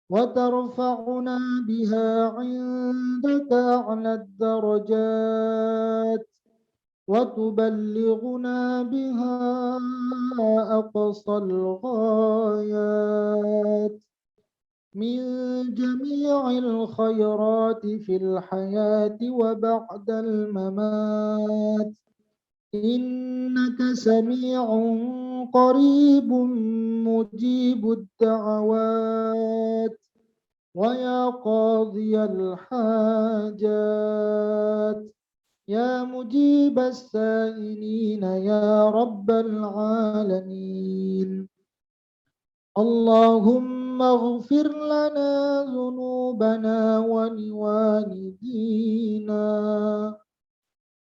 وترفعنا بها عندك أعلى الدرجات وتبلغنا بها أقصى الغايات من جميع الخيرات في الحياة وبعد الممات إنك سميع قريب مجيب الدعوات ويا قاضي الحاجات يا مجيب السائلين يا رب العالمين. اللهم اغفر لنا ذنوبنا ولوالدينا.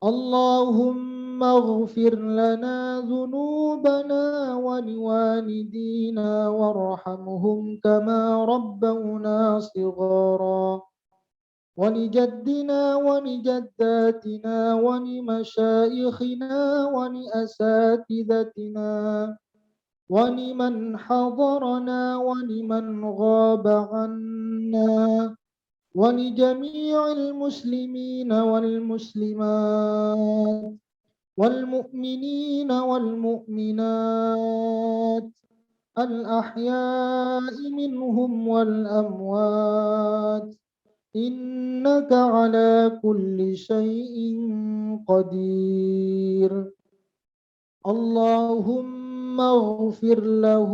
اللهم اغفر لنا ذنوبنا ولوالدينا وارحمهم كما ربونا صغارا ولجدنا ولجداتنا ولمشايخنا ولأساتذتنا ولمن حضرنا ولمن غاب عنا ولجميع المسلمين والمسلمات والمؤمنين والمؤمنات الأحياء منهم والأموات إنك على كل شيء قدير. اللهم اغفر له.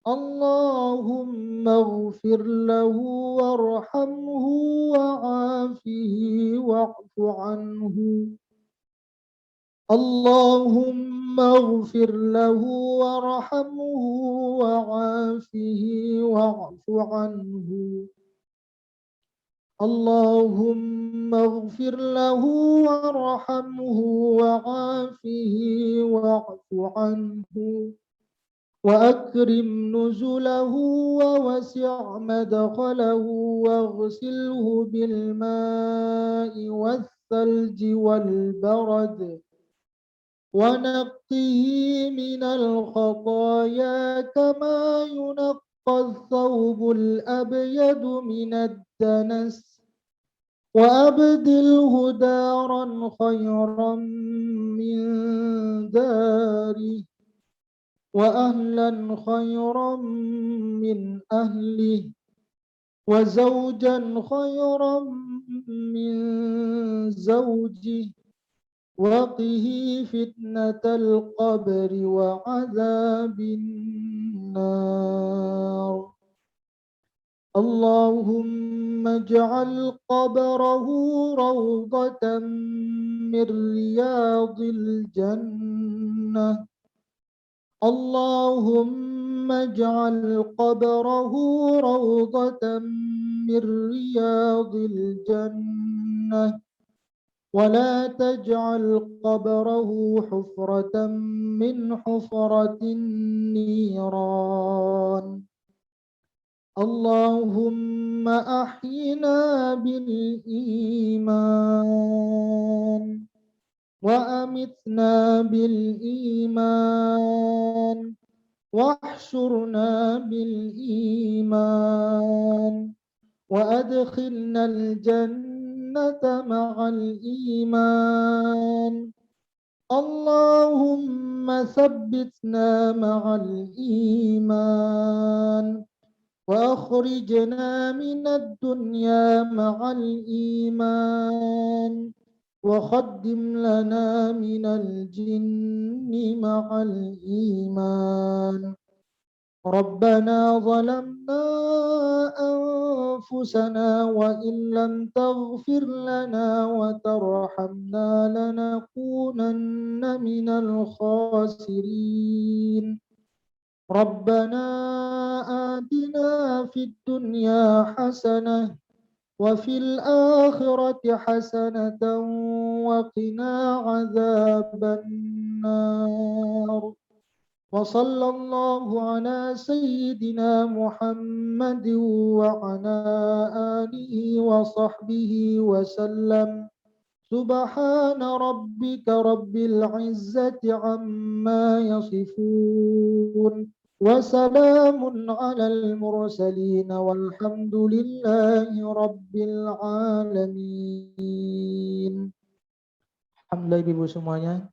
اللهم اغفر له وارحمه وعافه واعف عنه. اللهم اغفر له وارحمه وعافه واعف عنه. اللهم اغفر له وارحمه وعافه واعف عنه وأكرم نزله ووسع مدخله واغسله بالماء والثلج والبرد ونقه من الخطايا كما ينقى الثوب الأبيض من الدنس وأبدله دارا خيرا من داره وأهلا خيرا من أهله وزوجا خيرا من زوجه وقه فتنة القبر وعذاب النار. اللهم اجعل قبره روضة من رياض الجنة اللهم اجعل قبره روضة من رياض الجنة ولا تجعل قبره حفرة من حفرة النيران اللهم أحينا بالإيمان وأمتنا بالإيمان واحشرنا بالإيمان وأدخلنا الجنة مع الإيمان اللهم ثبتنا مع الإيمان وأخرجنا من الدنيا مع الإيمان وخدم لنا من الجن مع الإيمان ربنا ظلمنا أنفسنا وإن لم تغفر لنا وترحمنا لنكونن من الخاسرين ربنا آتنا في الدنيا حسنة وفي الآخرة حسنة وقنا عذاب النار وصلى الله على سيدنا محمد وعلى آله وصحبه وسلم سبحان ربك رب العزة عما يصفون وسلام على المرسلين والحمد لله رب العالمين. Alhamdulillah Ibu semuanya.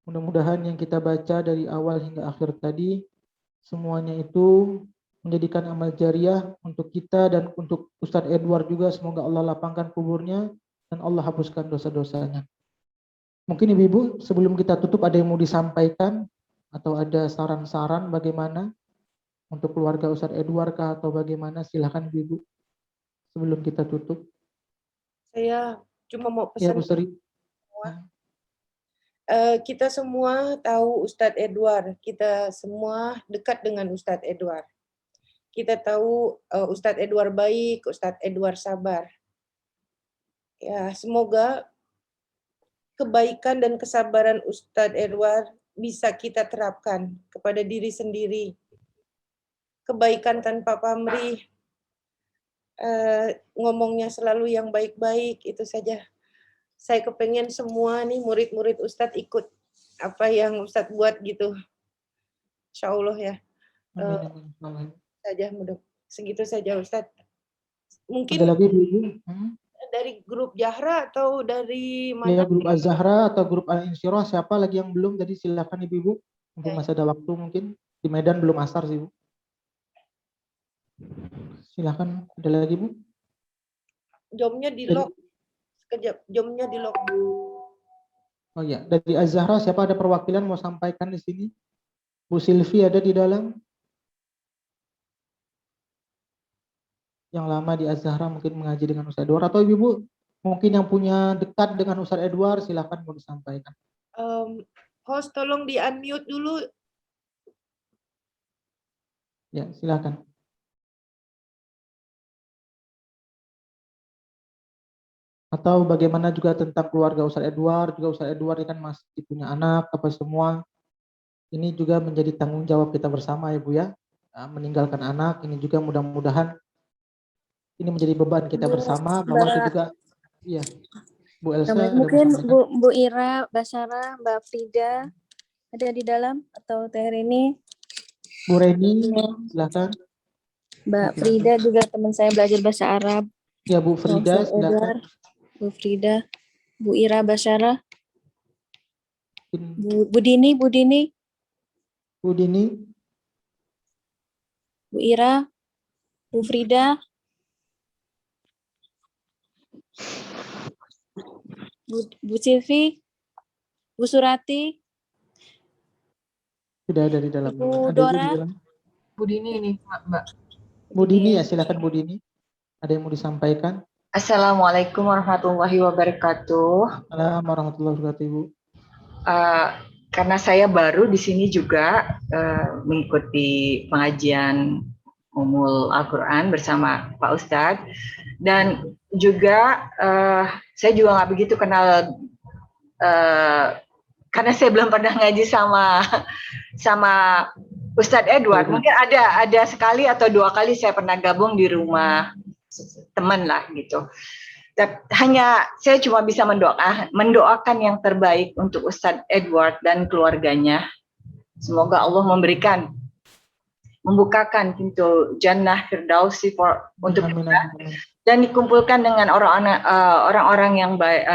Mudah-mudahan yang kita baca dari awal hingga akhir tadi semuanya itu menjadikan amal jariah untuk kita dan untuk Ustadz Edward juga. Semoga Allah lapangkan kuburnya dan Allah hapuskan dosa-dosanya. Mungkin Ibu-Ibu sebelum kita tutup ada yang mau disampaikan atau ada saran-saran bagaimana untuk keluarga Ustadz Edward kah atau bagaimana? Silakan Ibu-Ibu sebelum kita tutup. Saya cuma mau Ya Bu pesan Sri. kita semua tahu Ustadz Edward, kita semua dekat dengan Ustadz Edward. Kita tahu Ustadz Edward baik, Ustadz Edward sabar. Ya, semoga kebaikan dan kesabaran Ustadz Edward bisa kita terapkan kepada diri sendiri. Kebaikan tanpa pamrih, ngomongnya selalu yang baik-baik, itu saja. Saya kepengen semua nih murid-murid Ustadz ikut apa yang Ustadz buat gitu. Insya Allah ya. Saja mudah. Segitu saja Ustadz. Mungkin ada lagi Ibu? dari grup Jahra atau dari Ya, mana? grup Az-Zahra atau grup Al-Insyirah, siapa lagi yang belum? Tadi silakan Ibu-Ibu. Mungkin masih ada waktu mungkin. Di Medan belum asar sih Bu. Silakan, ada lagi Bu? Jomnya di lock. Sekejap, jomnya di lock. Oh ya, dari Az-Zahra siapa ada perwakilan mau sampaikan di sini? Bu Silvi ada di dalam? Yang lama di Az-Zahra mungkin mengaji dengan Ustadz Edward atau Ibu mungkin yang punya dekat dengan Ustadz Edward silakan mau disampaikan. Host tolong di unmute dulu. Ya, silakan. Atau bagaimana juga tentang keluarga Ustadz Edward, juga Ustadz Edward ini kan masih punya anak apa semua. Ini juga menjadi tanggung jawab kita bersama ya Bu ya. Meninggalkan anak ini juga mudah-mudahan ini menjadi beban kita bersama bahwa juga iya. Bu Elsa mungkin Bu Ira, Basara, Mbak Frida ada di dalam atau Teh Rini? Bu Reni, silakan. Mbak Frida juga teman saya belajar bahasa Arab. Ya Bu Frida, silakan. Bu Frida, Bu Ira, Basara, Bu Dini, Bu Dini, Bu Dini, Bu Ira, Bu Frida, Bu Silvi, Bu Surati, sudah ada di dalam. Bu Dora, Bu Dini ini Mbak. Bu Dini ya silakan Bu Dini. Ada yang mau disampaikan? Assalamualaikum warahmatullahi wabarakatuh. Assalamualaikum warahmatullahi wabarakatuh Ibu. karena saya baru di sini juga mengikuti pengajian Umul Al-Quran bersama Pak Ustadz, dan juga saya juga nggak begitu kenal karena saya belum pernah ngaji sama Ustadz Edward. Mungkin ada sekali atau 2 kali saya pernah gabung di rumah teman lah gitu. Hanya saya cuma bisa mendoakan yang terbaik untuk Ustadz Edward dan keluarganya. Semoga Allah membukakan pintu Jannah Firdausi untuk kita, dan dikumpulkan dengan orang-orang yang baik,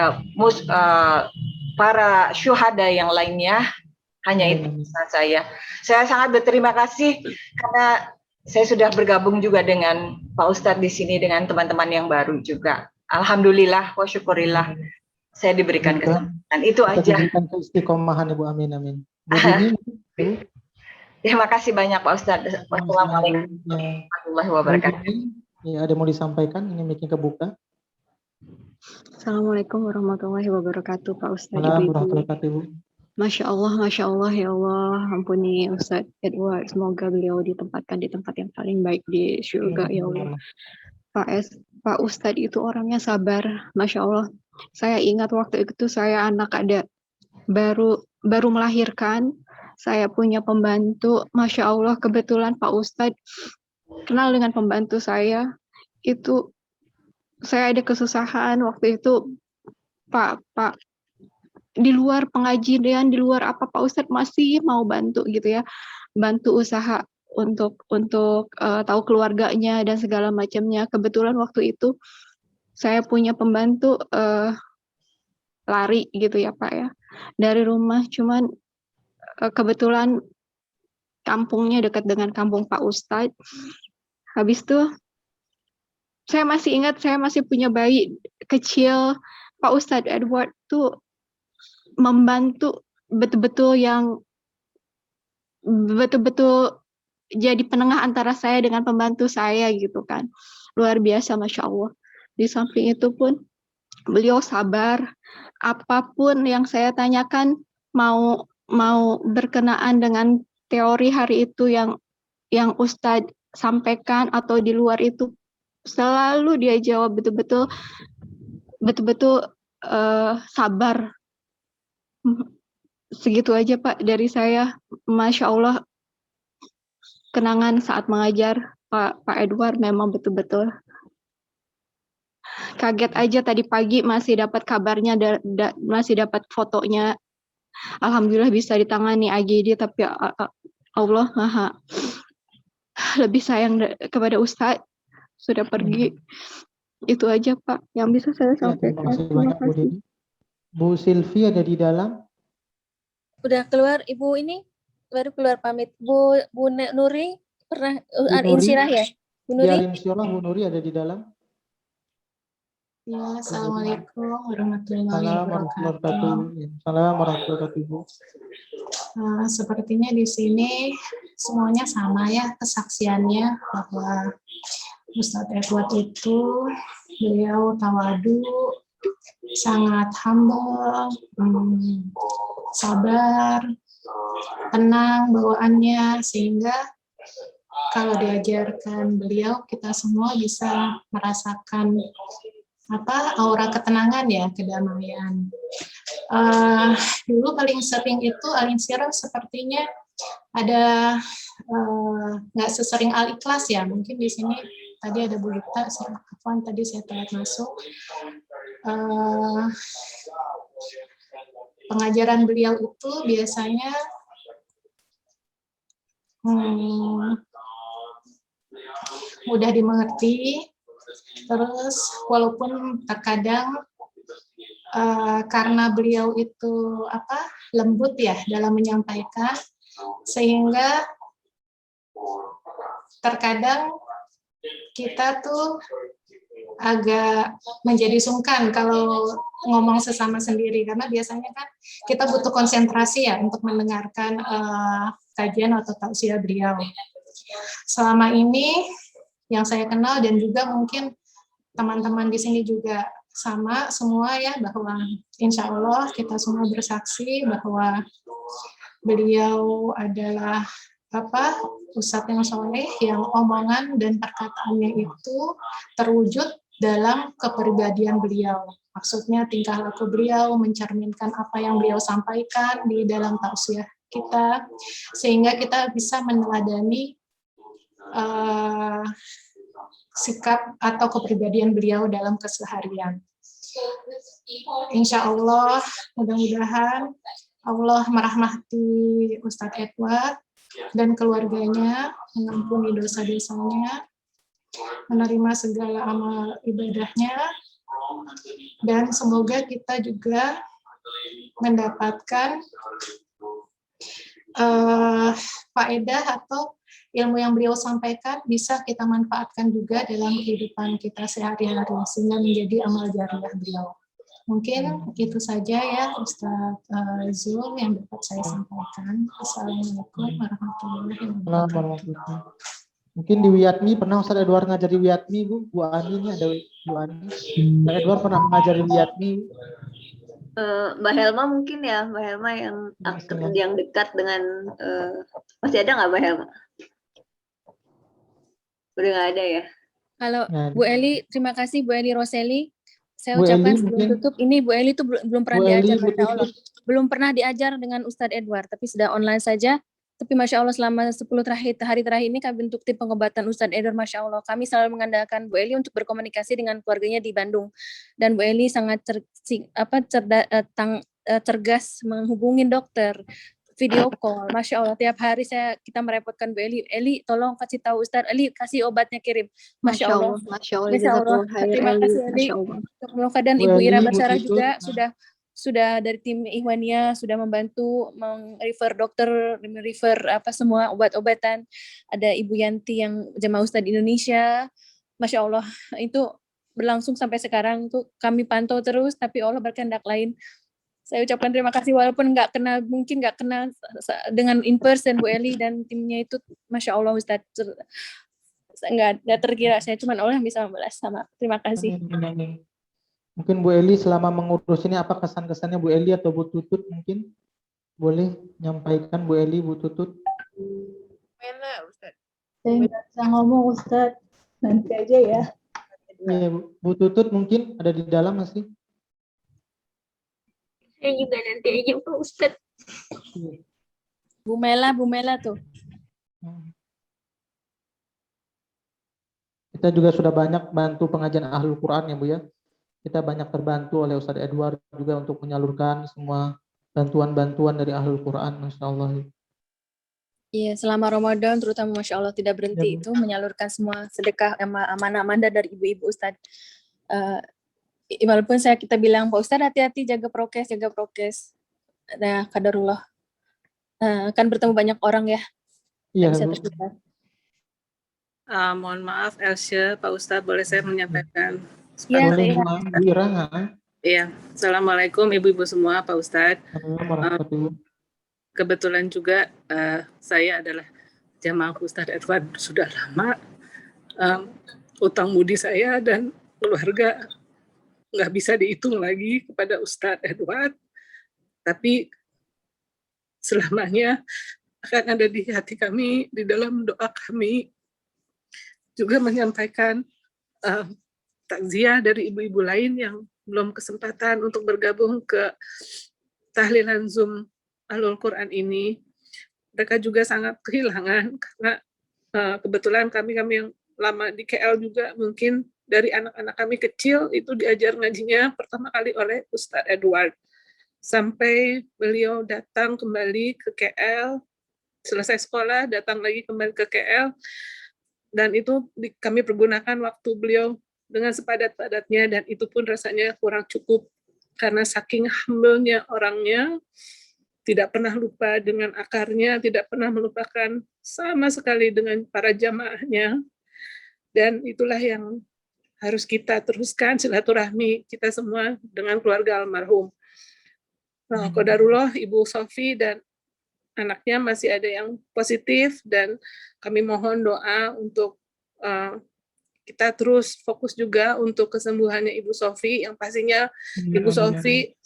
para syuhada yang lainnya. Hanya itu pesan saya. Saya sangat berterima kasih karena saya sudah bergabung juga dengan Pak Ustadz di sini, dengan teman-teman yang baru juga. Alhamdulillah wa syukurillah saya diberikan kesempatan. Itu aja. Diberikan keistiqomahan Ibu, amin amin. Bu Dini, terima kasih banyak Pak Ustadz. Wassalamualaikum warahmatullahi wabarakatuh. Ya, ada mau disampaikan? Ini mic-nya kebuka. Assalamualaikum warahmatullahi wabarakatuh Pak Ustadz. Assalamualaikum warahmatullahi wabarakatuh. Masya Allah ya Allah, ampuni Ustadz Edward, semoga beliau ditempatkan di tempat yang paling baik di surga ya Allah. Pak Ustadz itu orangnya sabar, Masya Allah. Saya ingat waktu itu saya anak ada baru melahirkan, saya punya pembantu, Masya Allah, kebetulan Pak Ustadz kenal dengan pembantu saya, itu saya ada kesusahan waktu itu, Pak di luar pengajian, di luar apa, Pak Ustadz masih mau bantu gitu ya, bantu usaha untuk tahu keluarganya dan segala macamnya. Kebetulan waktu itu saya punya pembantu lari gitu ya Pak ya dari rumah, cuman kebetulan kampungnya dekat dengan kampung Pak Ustadz. Habis itu saya masih ingat, saya masih punya bayi kecil, Pak Ustadz Edward tuh membantu betul-betul jadi penengah antara saya dengan pembantu saya gitu kan. Luar biasa Masya Allah. Di samping itu pun beliau sabar, apapun yang saya tanyakan mau berkenaan dengan teori hari itu yang Ustadz sampaikan atau di luar itu, selalu dia jawab betul-betul sabar. Segitu aja Pak dari saya. Masya Allah, kenangan saat mengajar Pak Edward memang betul-betul kaget aja tadi pagi masih dapat kabarnya, masih dapat fotonya. Alhamdulillah bisa ditangani AGD, tapi Allah Maha lebih sayang kepada Ustadz, sudah pergi. Itu aja Pak yang bisa saya sampaikan. Terima kasih. Bu Silvi ada di dalam? Udah keluar Ibu ini, baru keluar pamit. Bu Nuri pernah insirah ya? Bu Nuri? Ya, insya-Allah Bu Nuri ada di dalam. Ya, Assalamualaikum warahmatullahi wabarakatuh. Assalamualaikum warahmatullahi wabarakatuh. Sepertinya di sini semuanya sama ya kesaksiannya, bahwa Ustadz Edward itu beliau tawadu, sangat humble, sabar, tenang bawaannya, sehingga kalau diajarkan beliau kita semua bisa merasakan aura ketenangan ya, kedamaian. Dulu paling sering itu Al-Insyirah sepertinya ada nggak sesering Al-Ikhlas ya, mungkin di sini tadi ada Bu Lita, tadi saya telat masuk. Pengajaran beliau itu biasanya mudah dimengerti, terus walaupun terkadang karena beliau itu lembut ya dalam menyampaikan, sehingga terkadang kita tuh agak menjadi sungkan kalau ngomong sesama sendiri, karena biasanya kan kita butuh konsentrasi ya untuk mendengarkan kajian atau tausiah beliau. Selama ini yang saya kenal dan juga mungkin teman-teman di sini juga sama semua ya, bahwa insya Allah kita semua bersaksi bahwa beliau adalah ustadz yang soleh, yang omongan dan perkataannya itu terwujud dalam kepribadian beliau. Maksudnya tingkah laku beliau mencerminkan apa yang beliau sampaikan di dalam tausiah kita, sehingga kita bisa meneladani sikap atau kepribadian beliau dalam keseharian. Insya Allah, mudah-mudahan Allah merahmati Ustadz Edward dan keluarganya, mengampuni dosa-dosanya, menerima segala amal ibadahnya, dan semoga kita juga mendapatkan faedah atau ilmu yang beliau sampaikan bisa kita manfaatkan juga dalam kehidupan kita sehari-hari, sehingga menjadi amal jariah beliau. Mungkin itu saja ya Ustadz Zul yang dapat saya sampaikan. Assalamualaikum warahmatullahi wabarakatuh. Mungkin di Wiyatmi pernah Ustadz Edward ngajari Wiyatmi, Bu Ani, ini ada Bu Ani. Ustadz Edward pernah mengajari Wiyatmi. Mbak Helma mungkin ya, Mbak Helma yang dekat dengan masih ada nggak Mbak Helma? Udah nggak ada ya? Kalau Bu Eli, terima kasih Bu Eli Roseli. Saya Bu ucapkan Eli, sebelum mungkin. tutup, ini Bu Eli itu belum pernah Bu Eli, diajar, Bu Masya Allah. Tutut. Belum pernah diajar dengan Ustadz Edward, tapi sudah online saja. Tapi Masya Allah selama 10 hari terakhir ini kami bentuk tim pengobatan Ustadz Edward, Masya Allah. Kami selalu mengandalkan Bu Eli untuk berkomunikasi dengan keluarganya di Bandung. Dan Bu Eli sangat cergas menghubungi dokter, video call, Masya Allah. Tiap hari kita merepotkan Bu Eli. Eli, tolong kasih tahu Ustadz. Eli, kasih obatnya kirim. Masya Allah. Masya Allah. Masya Allah. Terima kasih Eli. Dan Ibu Ira Basyarah juga sudah dari tim Ikhwaniyah sudah membantu refer dokter, semua obat-obatan. Ada Ibu Yanti yang jemaah Ustadz Indonesia. Masya Allah, itu berlangsung sampai sekarang tuh kami pantau terus, tapi Allah berkehendak lain. Saya ucapkan terima kasih walaupun mungkin nggak kenal dengan in person Bu Eli dan timnya itu, Masya Allah Ustadz, nggak terkira. Saya cuma Allah yang bisa membalas. Sama terima kasih. Mungkin Bu Eli selama mengurus ini apa kesan-kesannya Bu Eli atau Bu Tutut mungkin boleh nyampaikan Bu Eli, Bu Tutut. Mana Ustaz? Saya nggak bisa ngomong Ustaz, nanti aja ya. Ya, Bu Tutut mungkin ada di dalam masih. Saya juga nanti aja Pak Ustaz. Bu Mela tuh. Kita juga sudah banyak bantu pengajian Ahlul Quran ya Bu ya. Kita banyak terbantu oleh Ustadz Edward juga untuk menyalurkan semua bantuan-bantuan dari Ahlul Quran, Masya Allah. Iya, selama Ramadan terutama Masya Allah tidak berhenti itu menyalurkan semua sedekah amanah-amanah dari ibu-ibu Ustadz. Walaupun kita bilang Pak Ustadz hati-hati jaga prokes. Nah, qadarullah. Kan bertemu banyak orang ya. Iya, bisa Bu. terlibat. Mohon maaf Elsya, Pak Ustadz boleh saya menyampaikan? Iya, Boleh saya. Bu Ira. Iya, Assalamualaikum Ibu-Ibu semua, Pak Ustadz. Kebetulan juga saya adalah jamaah Ustadz Edward sudah lama. Utang budi saya dan keluarga nggak bisa dihitung lagi kepada Ustadz Edward, tapi selamanya akan ada di hati kami, di dalam doa kami. Juga menyampaikan takziah dari ibu-ibu lain yang belum kesempatan untuk bergabung ke tahlilan Zoom Ahlul Quran ini. Mereka juga sangat kehilangan karena kebetulan kami yang lama di KL juga mungkin dari anak-anak kami kecil itu diajar ngajinya pertama kali oleh Ustadz Edward. Sampai beliau datang kembali ke KL, selesai sekolah datang lagi kembali ke KL, dan itu kami pergunakan waktu beliau dengan sepadat-padatnya, dan itu pun rasanya kurang cukup karena saking humble-nya orangnya, tidak pernah lupa dengan akarnya, tidak pernah melupakan sama sekali dengan para jamaahnya, dan itulah yang harus kita teruskan silaturahmi kita semua dengan keluarga almarhum. Qadarullah Ibu Sofi dan anaknya masih ada yang positif, dan kami mohon doa untuk kita terus fokus juga untuk kesembuhannya Ibu Sofi, yang pastinya Ibu Sofi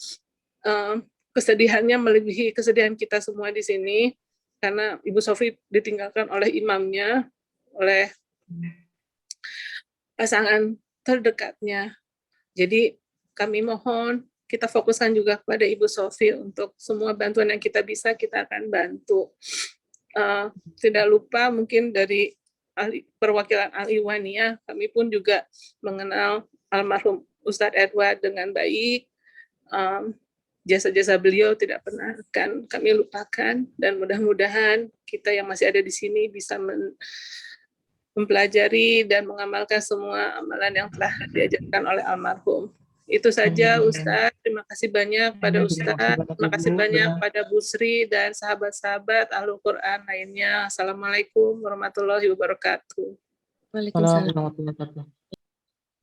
kesedihannya melebihi kesedihan kita semua di sini, karena Ibu Sofi ditinggalkan oleh imamnya, oleh pasangan terdekatnya. Jadi kami mohon kita fokuskan juga kepada Ibu Sofi untuk semua bantuan yang kita bisa, kita akan bantu. Tidak lupa mungkin dari perwakilan Al-Ikhwaniyah, kami pun juga mengenal almarhum Ustadz Edward dengan baik. Jasa-jasa beliau tidak pernah akan kami lupakan, dan mudah-mudahan kita yang masih ada di sini bisa mempelajari dan mengamalkan semua amalan yang telah diajarkan oleh almarhum. Itu saja Ustadz, terima kasih banyak pada Ustadz, terima kasih banyak pada Bu Sri dan sahabat-sahabat Ahlul Quran lainnya. Assalamualaikum warahmatullahi wabarakatuh. Waalaikumsalam.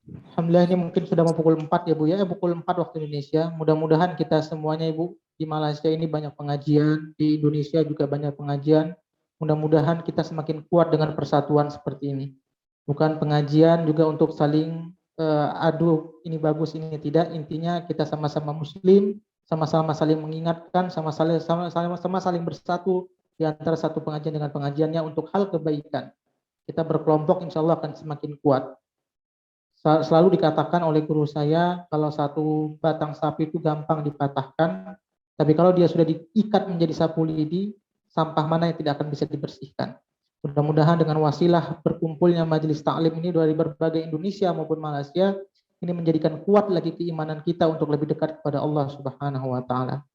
Alhamdulillah, ini mungkin sudah mau pukul 4 ya Bu ya, pukul 4 waktu Indonesia. Mudah-mudahan kita semuanya Ibu di Malaysia ini banyak pengajian, di Indonesia juga banyak pengajian. Mudah-mudahan kita semakin kuat dengan persatuan seperti ini. Bukan pengajian juga untuk saling aduh ini bagus ini tidak, intinya kita sama-sama muslim, sama-sama saling mengingatkan, sama-sama saling bersatu di antara satu pengajian dengan pengajiannya untuk hal kebaikan. Kita berkelompok insya Allah akan semakin kuat. Selalu dikatakan oleh guru saya, kalau satu batang sapi itu gampang dipatahkan, tapi kalau dia sudah diikat menjadi sapu lidi, sampah mana yang tidak akan bisa dibersihkan. Mudah-mudahan dengan wasilah berkumpulnya majelis taklim ini dari berbagai Indonesia maupun Malaysia, ini menjadikan kuat lagi keimanan kita untuk lebih dekat kepada Allah Subhanahu wa taala.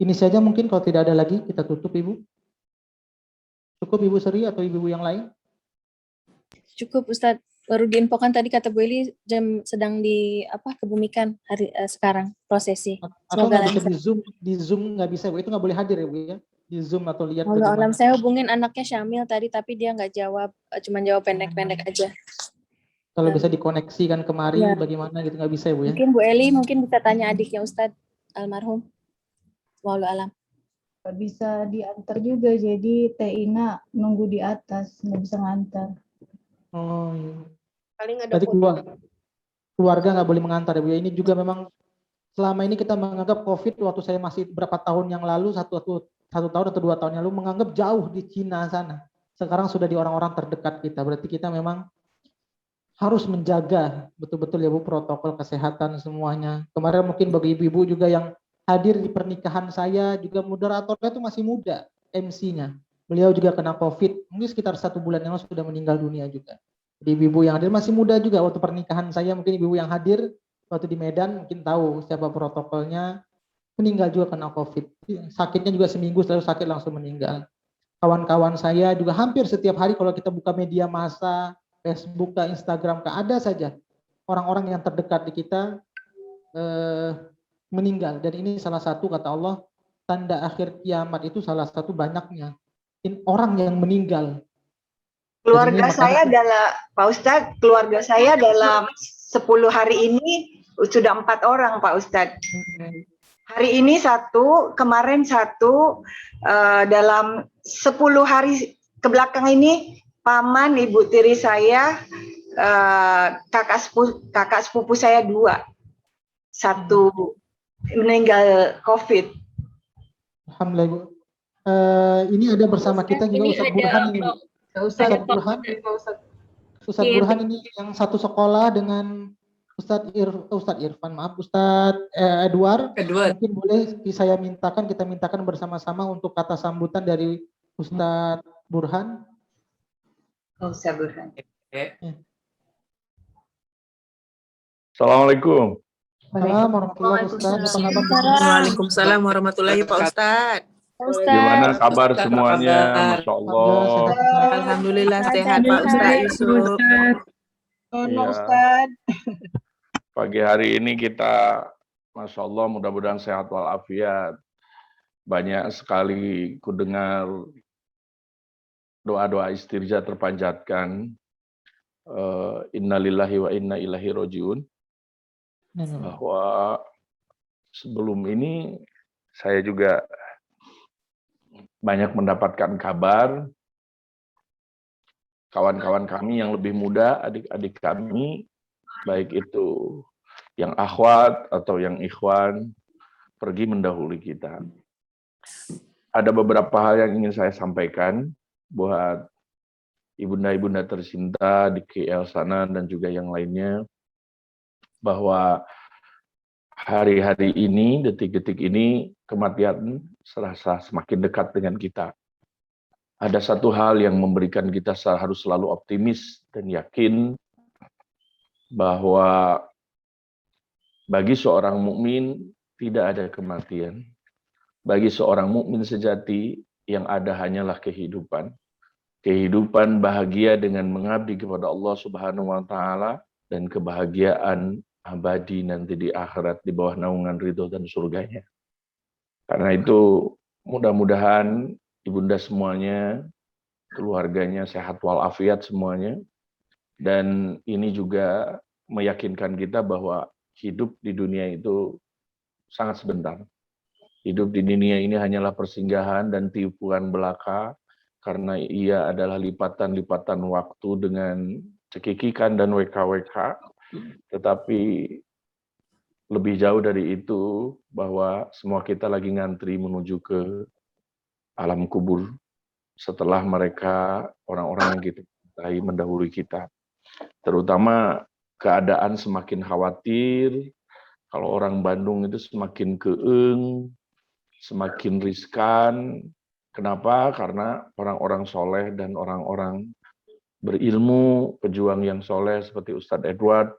Ini saja mungkin, kalau tidak ada lagi kita tutup Ibu. Cukup Ibu Sri atau ibu-ibu yang lain? Cukup Ustadz, baru diinfokan tadi kata Bu Eli jam sedang kebumikan hari sekarang prosesi. Atau Semoga nggak bisa lancar. di zoom nggak bisa Bu, itu nggak boleh hadir ya Bu ya, di zoom atau lihat Allah alam, bagaimana. saya hubungin anaknya Syamil tadi tapi dia nggak jawab, cuma jawab pendek-pendek aja. Kalau bisa dikoneksikan kemari Ya. bagaimana gitu, nggak bisa ya Bu ya. Mungkin Bu Eli mungkin bisa tanya adiknya Ustadz almarhum. Wallahu alam. Nggak bisa diantar juga, jadi Teh Ina nunggu di atas, nggak bisa ngantar. Oh iya. Paling ada Berarti foto. keluarga nggak boleh mengantar ya Bu ya. Ini juga memang selama ini kita menganggap COVID, waktu saya masih berapa tahun yang lalu, satu tahun atau 2 tahun yang lalu, menganggap jauh di Cina sana. Sekarang sudah di orang-orang terdekat kita. Berarti kita memang harus menjaga betul-betul ya Bu protokol kesehatan semuanya. Kemarin mungkin bagi ibu-ibu juga yang hadir di pernikahan saya, juga moderatornya itu masih muda, MC-nya. Beliau juga kena COVID, mungkin sekitar 1 bulan yang lalu sudah meninggal dunia juga. Jadi ibu-ibu yang hadir masih muda juga waktu pernikahan saya, mungkin ibu-ibu yang hadir waktu di Medan mungkin tahu siapa protokolnya, meninggal juga kena COVID. Sakitnya juga seminggu selalu sakit langsung meninggal. Kawan-kawan saya juga hampir setiap hari kalau kita buka media massa, Facebook, Instagram, ada saja orang-orang yang terdekat di kita meninggal. Dan ini salah satu, kata Allah, tanda akhir kiamat itu salah satu banyaknya orang yang meninggal. Keluarga saya adalah, Pak Ustadz, keluarga saya dalam 10 hari ini sudah 4 orang Pak Ustadz. Hari ini 1, kemarin 1, dalam 10 hari kebelakang ini paman ibu tiri saya, kakak sepupu saya 2, 1 meninggal COVID. Alhamdulillah Bu. Ini ada bersama kita juga Ustadz Burhan ini. Ustadz Burhan ini yang satu sekolah dengan Ustadz Irfan, maaf, Ustadz Edward. Mungkin boleh kita mintakan bersama-sama untuk kata sambutan dari Ustadz Burhan. Ustadz Burhan. Assalamualaikum. Waalaikumsalam warahmatullahi Pak Ustadz. Gimana kabar semuanya? Masya Allah. Alhamdulillah sehat Pak Ustadz Yusuf. Ya. Pagi hari ini kita, Masya Allah, mudah-mudahan sehat walafiat. Banyak sekali ku dengar doa-doa istirja terpanjatkan. Innalillahi wa inna ilaihi rojiun. Bahwa sebelum ini saya juga banyak mendapatkan kabar kawan-kawan kami yang lebih muda, adik-adik kami, baik itu yang akhwat atau yang ikhwan, pergi mendahului kita. Ada beberapa hal yang ingin saya sampaikan buat ibunda-ibunda tercinta di KL sana dan juga yang lainnya, bahwa hari-hari ini, detik-detik ini, kematian serasa semakin dekat dengan kita. Ada satu hal yang memberikan kita harus selalu optimis dan yakin bahwa bagi seorang mukmin tidak ada kematian. Bagi seorang mukmin sejati yang ada hanyalah kehidupan. Kehidupan bahagia dengan mengabdi kepada Allah Subhanahu wa taala dan kebahagiaan abadi nanti di akhirat di bawah naungan ridho dan surganya. Karena itu mudah-mudahan ibunda semuanya, keluarganya sehat walafiat semuanya, dan ini juga meyakinkan kita bahwa hidup di dunia itu sangat sebentar. Hidup di dunia ini hanyalah persinggahan dan tipuan belaka, karena ia adalah lipatan-lipatan waktu dengan cekikikan dan WKWK, tetapi lebih jauh dari itu, bahwa semua kita lagi ngantri menuju ke alam kubur setelah mereka, orang-orang yang kita cintai, mendahului kita. Terutama keadaan semakin khawatir, kalau orang Bandung itu semakin keeng, semakin riskan. Kenapa? Karena orang-orang soleh dan orang-orang berilmu, pejuang yang soleh seperti Ustadz Edward,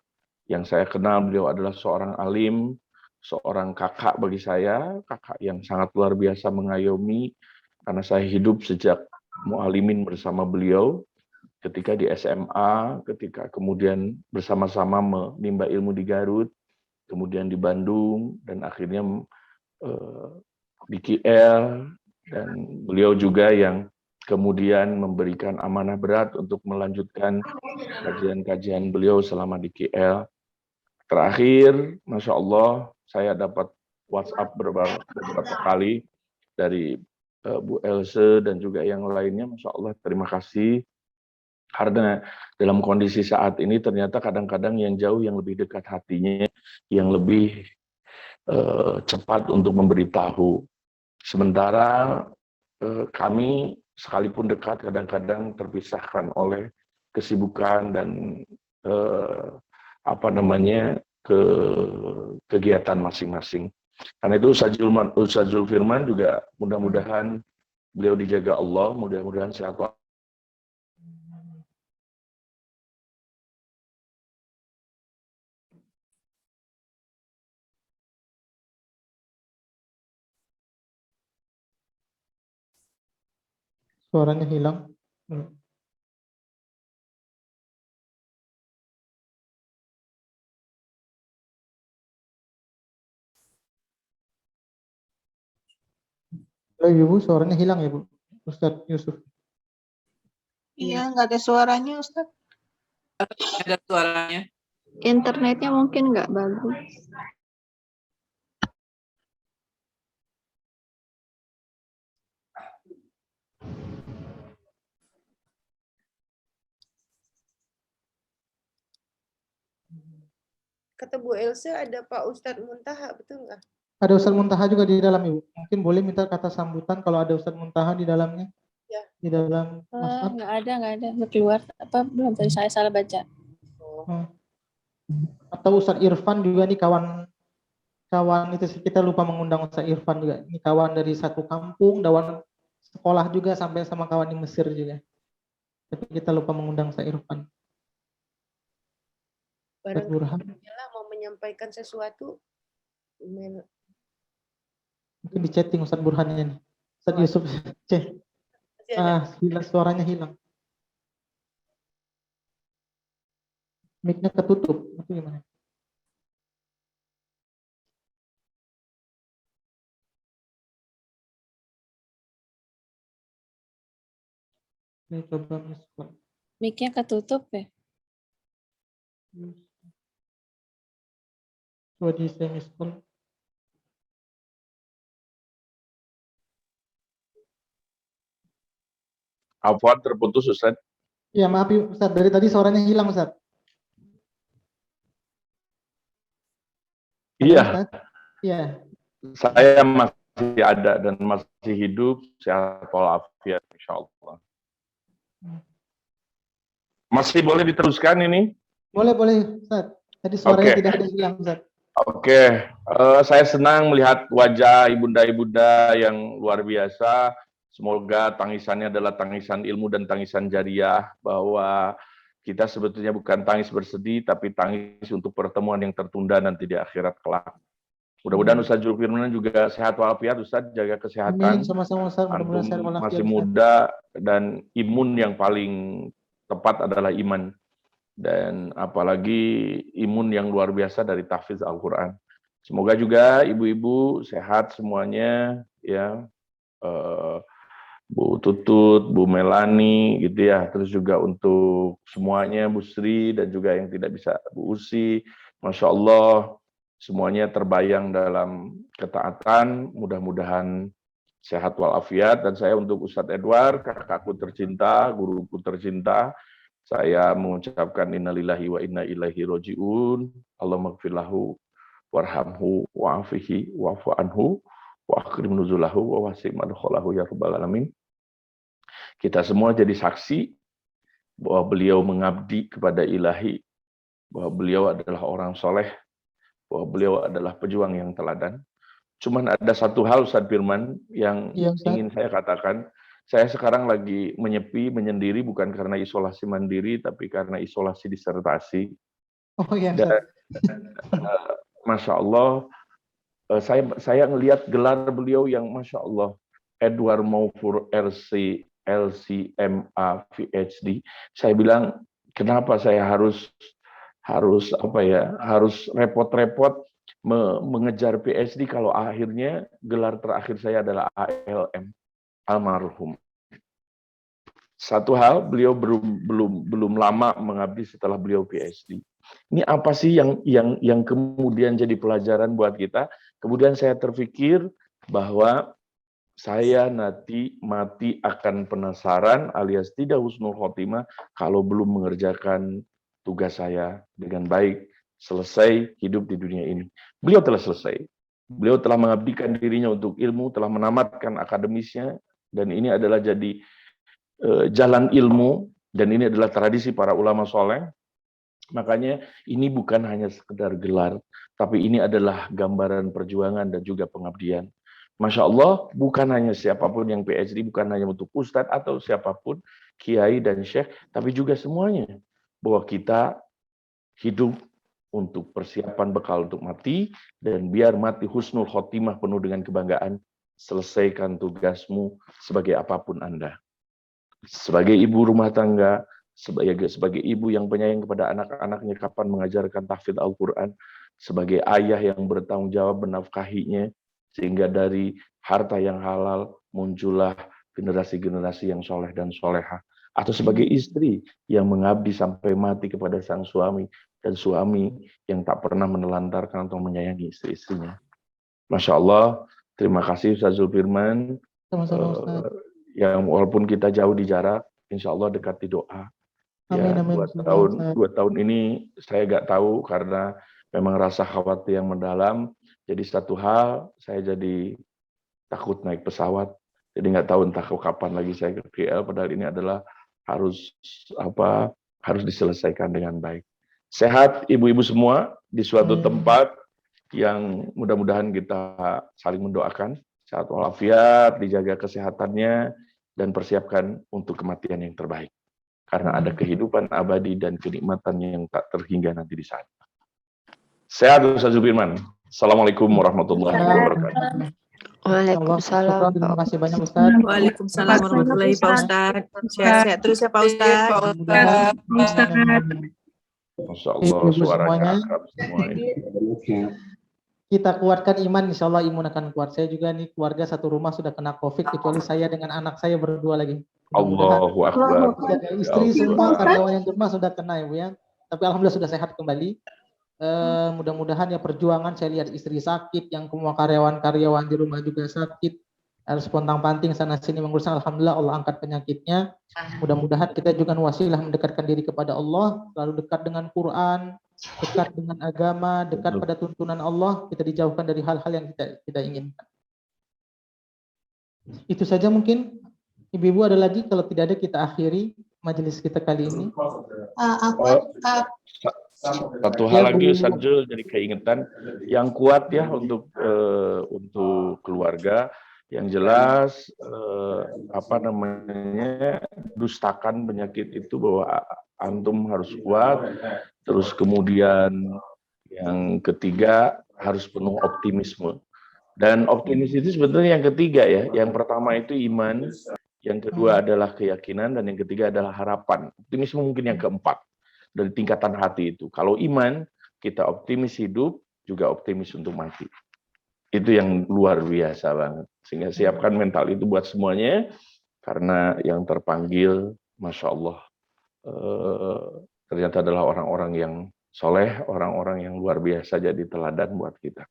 yang saya kenal, beliau adalah seorang alim, seorang kakak bagi saya, kakak yang sangat luar biasa mengayomi, karena saya hidup sejak mu'alimin bersama beliau, ketika di SMA, ketika kemudian bersama-sama menimba ilmu di Garut, kemudian di Bandung, dan akhirnya di KL, dan beliau juga yang kemudian memberikan amanah berat untuk melanjutkan kajian-kajian beliau selama di KL. Terakhir, Masya Allah, saya dapat WhatsApp beberapa kali dari Bu Else dan juga yang lainnya. Masya Allah, terima kasih. Karena dalam kondisi saat ini ternyata kadang-kadang yang jauh yang lebih dekat hatinya, yang lebih cepat untuk memberitahu. Sementara kami sekalipun dekat kadang-kadang terpisahkan oleh kesibukan dan kegiatan masing-masing. Karena itu Ustaz Zulfirman juga mudah-mudahan beliau dijaga Allah, mudah-mudahan sehat. Suaranya hilang. Halo Ibu, suaranya hilang ya Bu? Ustadz Yusuf. Iya, nggak ada suaranya Ustadz. Ada suaranya. Internetnya mungkin nggak bagus. Kata Bu Elsa ada Pak Ustadz Muntaha, betul nggak? Ada Ustadz Muntaha juga di dalam Ibu. Mungkin boleh minta kata sambutan kalau ada Ustadz Muntaha di dalamnya. Ya. Di dalam WhatsApp. Nggak ada. Udah keluar. Apa belum tadi saya salah baca. Atau Ustadz Irfan juga nih kawan itu kita lupa mengundang Ustadz Irfan juga. Ini kawan dari satu kampung, kawan sekolah juga sampai sama kawan di Mesir juga. Tapi kita lupa mengundang Ustadz Irfan. Ustadz Burhan. Mau menyampaikan sesuatu. Mungkin di chatting Ustadz Burhannya nih. Ustadz Yusuf cek. Suaranya hilang. Mic-nya ketutup. Itu gimana? Ini coba miskol. Mic-nya ketutup ya? Coba di miskol. Afwan terputus Ustaz. Ya maaf Ustaz, dari tadi suaranya hilang Ustaz. Halo, Iya, Ustaz? Iya. saya masih ada dan masih hidup, sehat walafiat, insya Allah. Masih boleh diteruskan ini? Boleh Ustaz. Tadi suaranya tidak ada hilang Ustaz. Oke, saya senang melihat wajah ibunda-ibunda yang luar biasa. Semoga tangisannya adalah tangisan ilmu dan tangisan jariah, bahwa kita sebetulnya bukan tangis bersedih, tapi tangis untuk pertemuan yang tertunda nanti di akhirat kelak. Mudah-mudahan Ustaz Zulfirman juga sehat walafiat, Ustaz, jaga kesehatan. Amin, sama-sama Ustaz. Mudah-mudahan sehat Antum walafiat, masih Ustaz. muda dan imun yang paling tepat adalah iman. Dan apalagi imun yang luar biasa dari tahfiz Al-Quran. Semoga juga ibu-ibu sehat semuanya, ya. Bu Tutut, Bu Melani, gitu ya. Terus juga untuk semuanya, Bu Sri, dan juga yang tidak bisa, Bu Usi. Masya Allah, semuanya terbayang dalam ketaatan. Mudah-mudahan sehat walafiat. Dan saya untuk Ustadz Edward, kakakku tercinta, guruku tercinta, saya mengucapkan innalillahi wa inna ilaihi roji'un. Allahumma gfir lahu warhamhu wa'afihi wa'fu anhu wa akrim nuzulahu wa wasi' madkhalahu ya rabbal alamin. Kita semua jadi saksi bahwa beliau mengabdi kepada ilahi, bahwa beliau adalah orang soleh, bahwa beliau adalah pejuang yang teladan. Cuman ada satu hal Ustaz Firman yang ingin saya katakan. Saya sekarang lagi menyepi, menyendiri, bukan karena isolasi mandiri, tapi karena isolasi disertasi. Oh iya, dan, Masya Allah, saya ngelihat gelar beliau yang Masya Allah, Edward Maufur LCMA PhD. Saya bilang, kenapa saya harus repot-repot mengejar PhD kalau akhirnya gelar terakhir saya adalah ALM. Almarhum. Satu hal, beliau belum lama mengabdi setelah beliau PhD. Ini apa sih yang kemudian jadi pelajaran buat kita? Kemudian saya terpikir bahwa saya nanti mati akan penasaran alias tidak husnul khotimah kalau belum mengerjakan tugas saya dengan baik, selesai hidup di dunia ini. Beliau telah selesai. Beliau telah mengabdikan dirinya untuk ilmu, telah menamatkan akademisnya, dan ini adalah jadi jalan ilmu, dan ini adalah tradisi para ulama soleh. Makanya ini bukan hanya sekedar gelar, tapi ini adalah gambaran perjuangan dan juga pengabdian. Masya Allah, bukan hanya siapapun yang PhD, bukan hanya untuk ustadz atau siapapun, kiai dan syekh, tapi juga semuanya. Bahwa kita hidup untuk persiapan bekal untuk mati, dan biar mati husnul khotimah penuh dengan kebanggaan. Selesaikan tugasmu sebagai apapun Anda. Sebagai ibu rumah tangga, sebagai ibu yang penyayang kepada anak-anaknya kapan mengajarkan tahfidz Al-Quran, sebagai ayah yang bertanggung jawab menafkahinya, sehingga dari harta yang halal muncullah generasi-generasi yang soleh dan soleha. Atau sebagai istri yang mengabdi sampai mati kepada sang suami, dan suami yang tak pernah menelantarkan atau menyayangi istri-istrinya. Masya Allah, terima kasih Ustaz Zulfirman. Yang walaupun kita jauh di jarak, insya Allah dekat di doa. Ya, Amin. 2 tahun ini saya nggak tahu karena memang rasa khawatir yang mendalam. Jadi satu hal, saya jadi takut naik pesawat. Jadi nggak tahu entah kapan lagi saya ke KL. Padahal ini adalah harus diselesaikan dengan baik. Sehat ibu-ibu semua di suatu tempat yang mudah-mudahan kita saling mendoakan. Sehat walafiat, dijaga kesehatannya, dan persiapkan untuk kematian yang terbaik. Karena ada kehidupan abadi dan kenikmatan yang tak terhingga nanti di sana. Sehat Ustaz Zulfirman. Assalamualaikum warahmatullahi wabarakatuh. Waalaikumsalam. Terima kasih banyak Ustaz. Waalaikumsalam warahmatullahi Pak Ustaz. Sehat-sehat terus ya Pak Ustaz. Masya Allah, suaranya akrab semuanya. Kita kuatkan iman, insya Allah imun akan kuat. Saya juga nih keluarga satu rumah sudah kena COVID, kecuali saya dengan anak saya berdua lagi. Allahu Akbar. Istri semua karyawan yang di rumah sudah kena ya Bu ya. Tapi alhamdulillah sudah sehat kembali. Mudah-mudahan ya perjuangan, saya lihat istri sakit, yang semua karyawan-karyawan di rumah juga sakit. harus pontang-panting sana sini mengurus. Alhamdulillah Allah angkat penyakitnya. Mudah-mudahan kita juga wasilah mendekatkan diri kepada Allah, selalu dekat dengan Quran, dekat dengan agama, dekat pada tuntunan Allah, kita dijauhkan dari hal-hal yang kita tidak inginkan. Itu saja mungkin. Ibu-ibu ada lagi? Kalau tidak ada kita akhiri majelis kita kali ini. Satu hal lagi Ustaz Jul, jadi keingetan yang kuat ya untuk keluarga. Yang jelas dustakan penyakit itu bahwa antum harus kuat. Terus kemudian yang ketiga harus penuh optimisme. Dan optimis itu sebetulnya yang ketiga ya. Yang pertama itu iman, yang kedua adalah keyakinan, dan yang ketiga adalah harapan. Optimisme mungkin yang keempat dari tingkatan hati itu. Kalau iman, kita optimis hidup, juga optimis untuk mati. Itu yang luar biasa banget. Sehingga siapkan mental itu buat semuanya, karena yang terpanggil, Masya Allah, ternyata adalah orang-orang yang soleh, orang-orang yang luar biasa jadi teladan buat kita.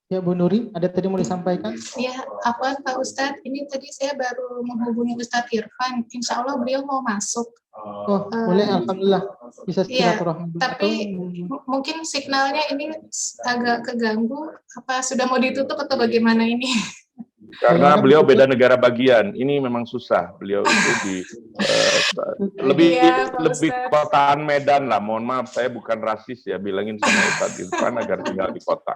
Ya Bu Nuri, ada tadi mau disampaikan? Ya, apa Pak Ustadz, ini tadi saya baru menghubungi Ustadz Irfan, insya Allah beliau mau masuk. Oh, boleh, Alhamdulillah. Bisa silaturahmi. Tapi mungkin signalnya ini agak keganggu, apa sudah mau ditutup atau bagaimana ini? Karena beliau beda negara bagian, ini memang susah. Beliau itu di lebih kotaan Medan lah. Mohon maaf, saya bukan rasis ya, bilangin sama Ustadz Irfan agar tinggal di kota.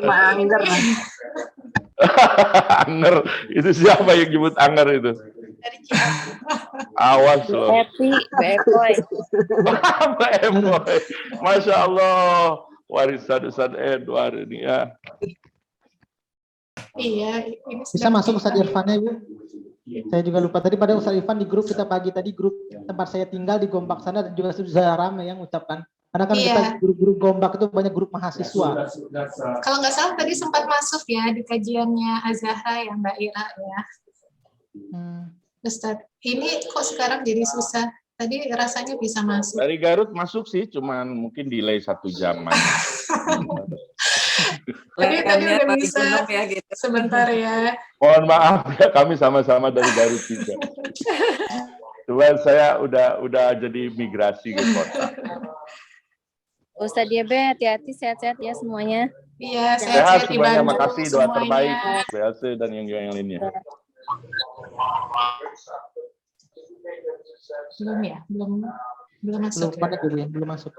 Angger. Anger, itu siapa yang nyebut anger itu? Awas loh. Mbak Epoy. Masya Allah. Warisan Ustaz Edward ini ya. Iya, ini bisa masuk Ustaz Irfannya Ibu. Saya juga lupa tadi pada Ustaz Irfan di grup kita pagi tadi, grup tempat saya tinggal di Gombak sana, dan juga sudah ramai yang ucapkan. Karena kan kita grup-grup Gombak itu banyak grup mahasiswa. Kalau nggak salah tadi sempat masuk ya di kajiannya Azahra ya Mbak Ira ya. Ustaz, ini kok sekarang jadi susah? Tadi rasanya bisa masuk. Dari Garut masuk sih, cuman mungkin delay 1 jam. Tadi udah bisa ya, gitu. Sebentar ya. Mohon maaf ya, kami sama-sama dari Garut juga. Cuman saya udah jadi migrasi ke kota. Ustadz Diabe, hati-hati, sehat-sehat ya semuanya. Iya, sehat semuanya. Makasih doa terbaik, BLC dan yang lainnya. Belum ya, belum masuk. Belum masuk.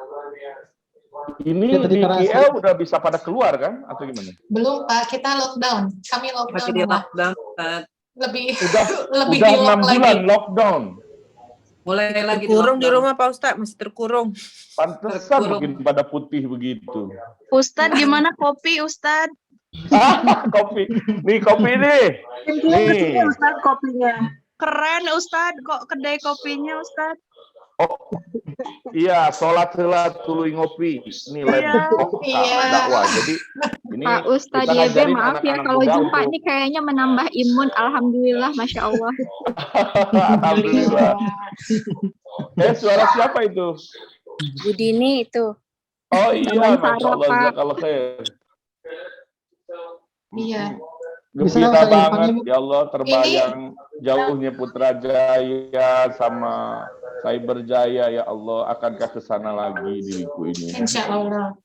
Ini di KL udah bisa pada keluar kan, atau gimana? Belum Pak, kita lockdown. Kami lockdown. Masih di lockdown. Lebih udah 6 bulan lockdown. Mulai lagi terkurung di rumah Pak Ustadz, masih terkurung. Pantesan mungkin pada putih begitu. Ustadz, gimana kopi Ustadz? Kopi. Nih kopi nih. Nih Ustadz kopinya. Keren Ustadz, kok kedai kopinya Ustadz? Oh, iya, sholat tuluy ngopi. Ini dakwah. Jadi ini Pak Ustadz Diabe, maaf ya kalau jumpa ini kayaknya menambah imun. Alhamdulillah, Masya Allah. Alhamdulillah. Suara siapa itu? Bu Dini itu. Oh iya, Masya Allah. Kalau saya. Iya. Gembira banget, ya Allah, terbayang jauhnya Putra Jaya sama Cyber Jaya, ya Allah, akankah ke sana lagi diriku ini? Insya Allah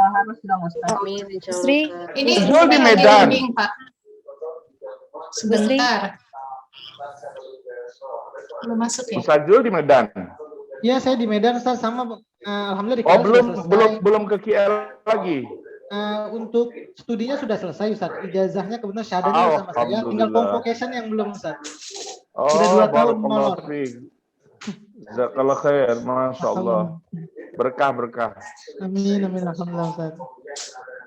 harus dong Ustaz. Amin, insya Allah. Sri, ini di Medan. Pak. Sebentar. Belum masuk ya? Ustaz Jul di Medan. Iya, saya di Medan Ustaz, sama alhamdulillah di KL. Oh, belum ke KL lagi. Untuk studinya sudah selesai Ustaz. Ijazahnya kebetulan syahadahnya sama saya, tinggal convocation yang belum Ustaz. Sudah 2 tahun molor. Jazakallah khair, Masya Allah. Berkah. Amin, alhamdulillah Ustaz.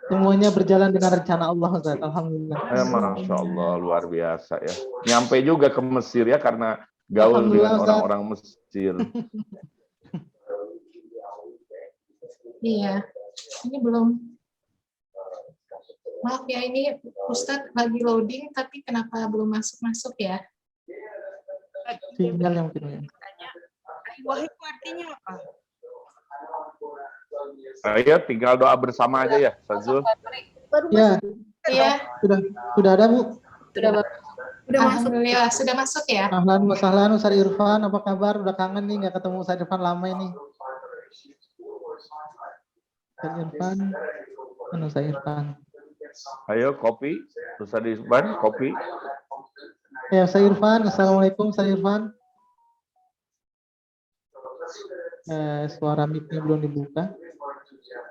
Semuanya berjalan dengan rencana Allah Ustaz, alhamdulillah. Masya Allah, luar biasa ya. Nyampe juga ke Mesir ya, karena gaul dengan orang-orang Mesir. Iya, ini belum. Maaf ya, ini Ustadz lagi loading, tapi kenapa belum masuk ya? Tinggal yang mungkin. Wah, itu artinya apa? Ayo tinggal doa bersama aja ya, Fazul. Ya, Iya, sudah ada Bu. Sudah masuk. alhamdulillah sudah masuk ya. Ahlan wa sahlan Ustaz Irfan, apa kabar? Udah kangen nih nggak ketemu Ustaz Irfan lama ini. Ustaz Irfan, mana Ustaz Irfan? Ayo kopi, Ustaz Irfan, kopi. Ya Ustaz Irfan, assalamualaikum Ustaz Irfan. Suara mic-nya belum dibuka.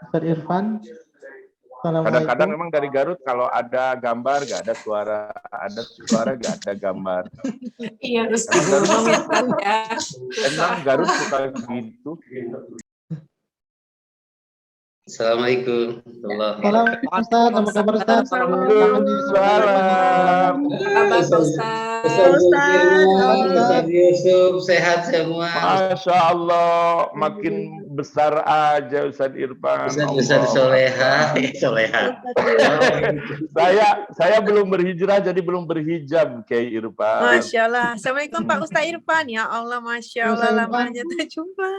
Ustaz Irfan. Kadang-kadang memang dari Garut kalau ada gambar gak ada suara, ada suara gak ada gambar. Iya, Emang Garut suka gitu. Assalamualaikum. Assalamualaikum Ustaz, apa kabar Ustaz? Ustaz Yusuf sehat semua. Masya Allah, makin besar aja Ustaz Irfan. Ustaz soleha. Saya belum berhijrah jadi belum berhijab Kiai Irfan. Masya Allah. Assalamualaikum Pak Ustaz Irfan. Ya Allah, Masya Allah, lamanya tak jumpa.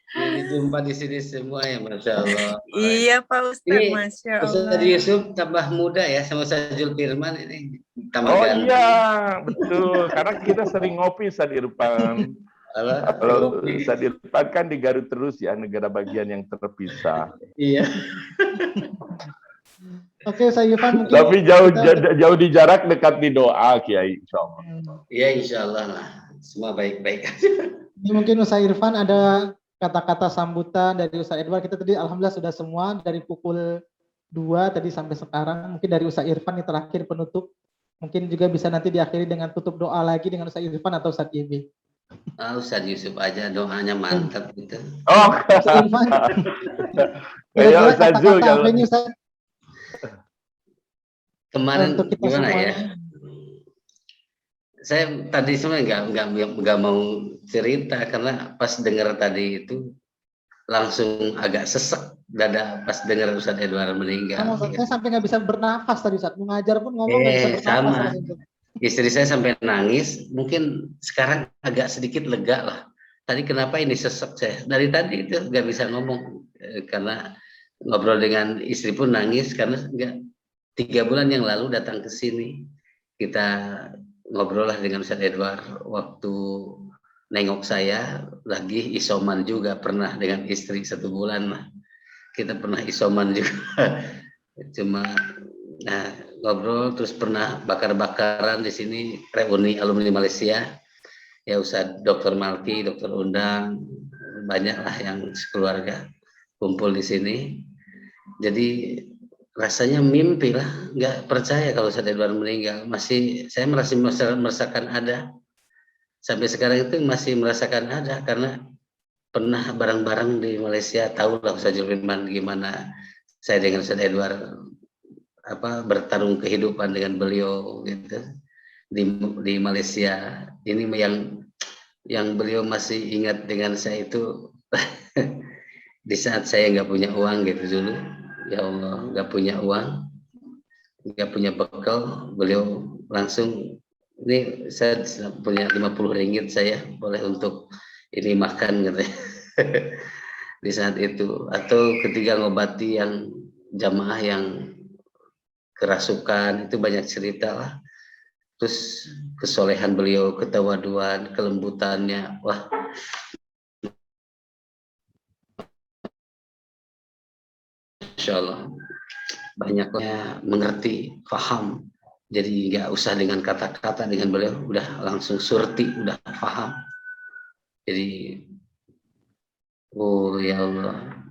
Ini jumpa di sini semua ya, Masya Allah. Iya Pak Ustaz, Masya Allah. Ustaz Yusuf tambah muda ya sama Sajul Firman ini. Oh iya, betul. Karena kita sering ngopi Ustaz Irfan. Kalau Ustaz Irfan kan di Garut terus ya, negara bagian yang terpisah. Iya. Oke, Ustaz Irfan mungkin. Tapi jauh di jarak, dekat di doa, Kiai. Insyaallah. Iya, Insyaallah lah. Semua baik-baik aja. Ini mungkin Ustaz Irfan ada kata-kata sambutan dari Ustaz Edward. Kita tadi alhamdulillah sudah semua dari pukul 2 tadi sampai sekarang. Mungkin dari Ustaz Irfan yang terakhir penutup. Mungkin juga bisa nanti diakhiri dengan tutup doa lagi dengan Ustaz Irfan atau Ustaz Ibi. Ustaz Yusuf aja doanya mantap gitu. Oh, Ustaz Irfan. Ya, Ustaz Zul kalau kemarin gimana ya? Saya tadi sebenarnya nggak mau cerita karena pas dengar tadi itu langsung agak sesek dada pas dengar Ustaz Edward meninggal. Saya sampai nggak bisa bernafas tadi saat mengajar pun ngomong nggak bisa bernafas. Sama. Istri saya sampai nangis. Mungkin sekarang agak sedikit lega lah. Tadi kenapa ini sesek saya? Dari tadi itu nggak bisa ngomong karena ngobrol dengan istri pun nangis karena 3 bulan yang lalu datang ke sini kita ngobrol lah dengan Ustaz Edward waktu nengok saya lagi isoman juga pernah dengan istri 1 bulan lah kita pernah isoman juga cuma ngobrol terus pernah bakar-bakaran di sini reuni alumni Malaysia ya Ustaz Dr. Malki, Dr. Undang banyak lah yang sekeluarga kumpul di sini jadi rasanya mimpi lah, nggak percaya kalau Ustaz Edward meninggal. Saya masih merasakan ada. Sampai sekarang itu masih merasakan ada karena pernah bareng-bareng di Malaysia. Tahu lah Ustaz Firman gimana saya dengan Ustaz Edward bertarung kehidupan dengan beliau gitu di Malaysia. Ini yang beliau masih ingat dengan saya itu di saat saya nggak punya uang gitu dulu. Ya Allah, nggak punya uang, nggak punya bekal, beliau langsung, ini saya punya 50 ringgit saya, boleh untuk ini makan gitu di saat itu. Atau ketika ngobati yang jamaah yang kerasukan, itu banyak cerita lah. Terus kesolehan beliau, ketawaduan, kelembutannya, wah. Insya Allah banyaknya mengerti, paham. Jadi nggak usah dengan kata-kata dengan beliau, udah langsung surti, udah paham. Jadi, oh ya Allah,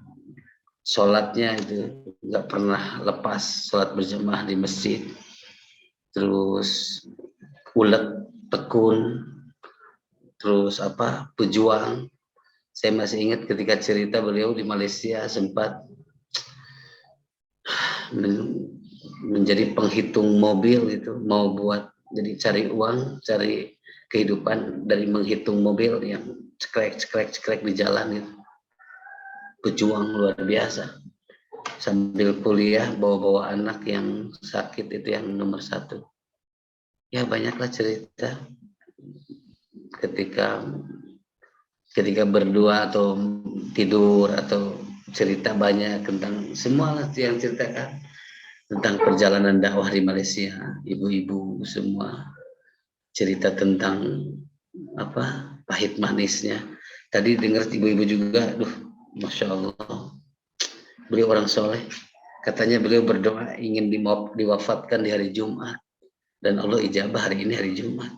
sholatnya itu nggak pernah lepas, sholat berjamaah di masjid. Terus ulet, tekun, terus pejuang. Saya masih ingat ketika cerita beliau di Malaysia sempat menjadi penghitung mobil itu, mau buat jadi cari uang, cari kehidupan dari menghitung mobil yang cekrek di jalan itu. Pejuang luar biasa. Sambil kuliah bawa anak yang sakit itu yang nomor 1. Ya banyaklah cerita ketika berdua atau tidur atau cerita banyak tentang semua lah yang ceritakan tentang perjalanan dakwah di Malaysia, ibu-ibu semua cerita tentang apa pahit manisnya. Tadi dengar ibu-ibu juga, masya Allah, beliau orang soleh. Katanya beliau berdoa ingin diwafatkan di hari Jumat dan Allah ijabah hari ini hari Jumat.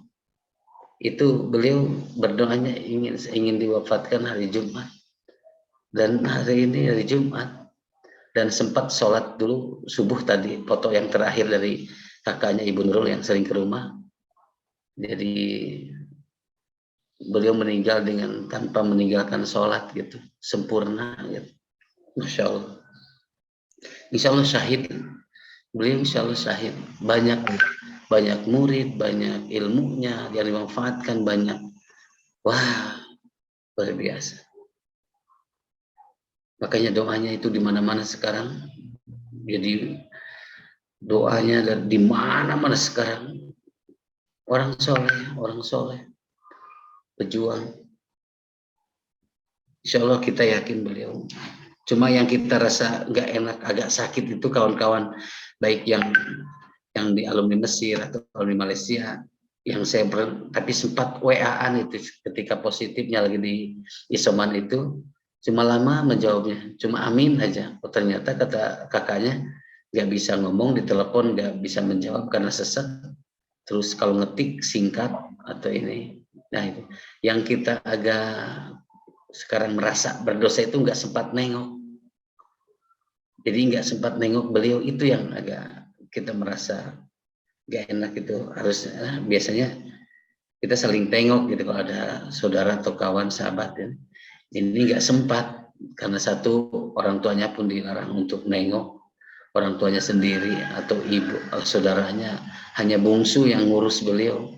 Itu beliau berdoanya ingin diwafatkan hari Jumat dan hari ini hari Jumat. Dan sempat sholat dulu subuh tadi, foto yang terakhir dari kakaknya Ibu Nurul yang sering ke rumah. Jadi beliau meninggal dengan tanpa meninggalkan sholat gitu, sempurna gitu. Masya Allah. Insya Allah syahid. Beliau insya Allah syahid. Banyak murid, banyak ilmunya yang dimanfaatkan banyak. Wah, luar biasa. Makanya doanya itu di mana-mana sekarang. Jadi doanya di mana-mana sekarang. Orang soleh, pejuang. Insya Allah kita yakin beliau. Cuma yang kita rasa nggak enak, agak sakit itu kawan-kawan, baik yang di alumni Mesir atau alumni Malaysia, yang saya tapi sempat WA-an itu ketika positifnya lagi di isoman itu. Cuma lama menjawabnya, cuma amin aja. Oh, ternyata kata kakaknya nggak bisa ngomong di telepon, nggak bisa menjawab karena sesak. Terus kalau ngetik singkat atau ini, nah itu yang kita agak sekarang merasa berdosa itu nggak sempat nengok. Jadi nggak sempat nengok beliau, itu yang agak kita merasa nggak enak itu. Harus biasanya kita saling tengok gitu kalau ada saudara atau kawan sahabat ya. Ini nggak sempat karena satu orang tuanya pun dilarang untuk nengok, orang tuanya sendiri atau ibu saudaranya, hanya bungsu yang ngurus beliau.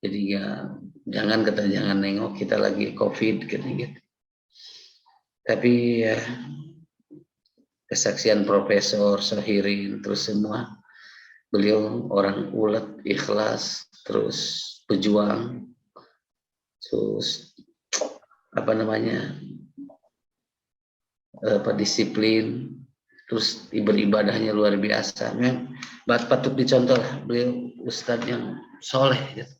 Jadi ya jangan nengok, kita lagi COVID gitu. Tapi ya kesaksian Profesor Sohirin terus semua, beliau orang ulet, ikhlas, terus pejuang, terus disiplin, terus beribadahnya luar biasa. Patut dicontoh lah, beliau ustadz yang soleh gitu.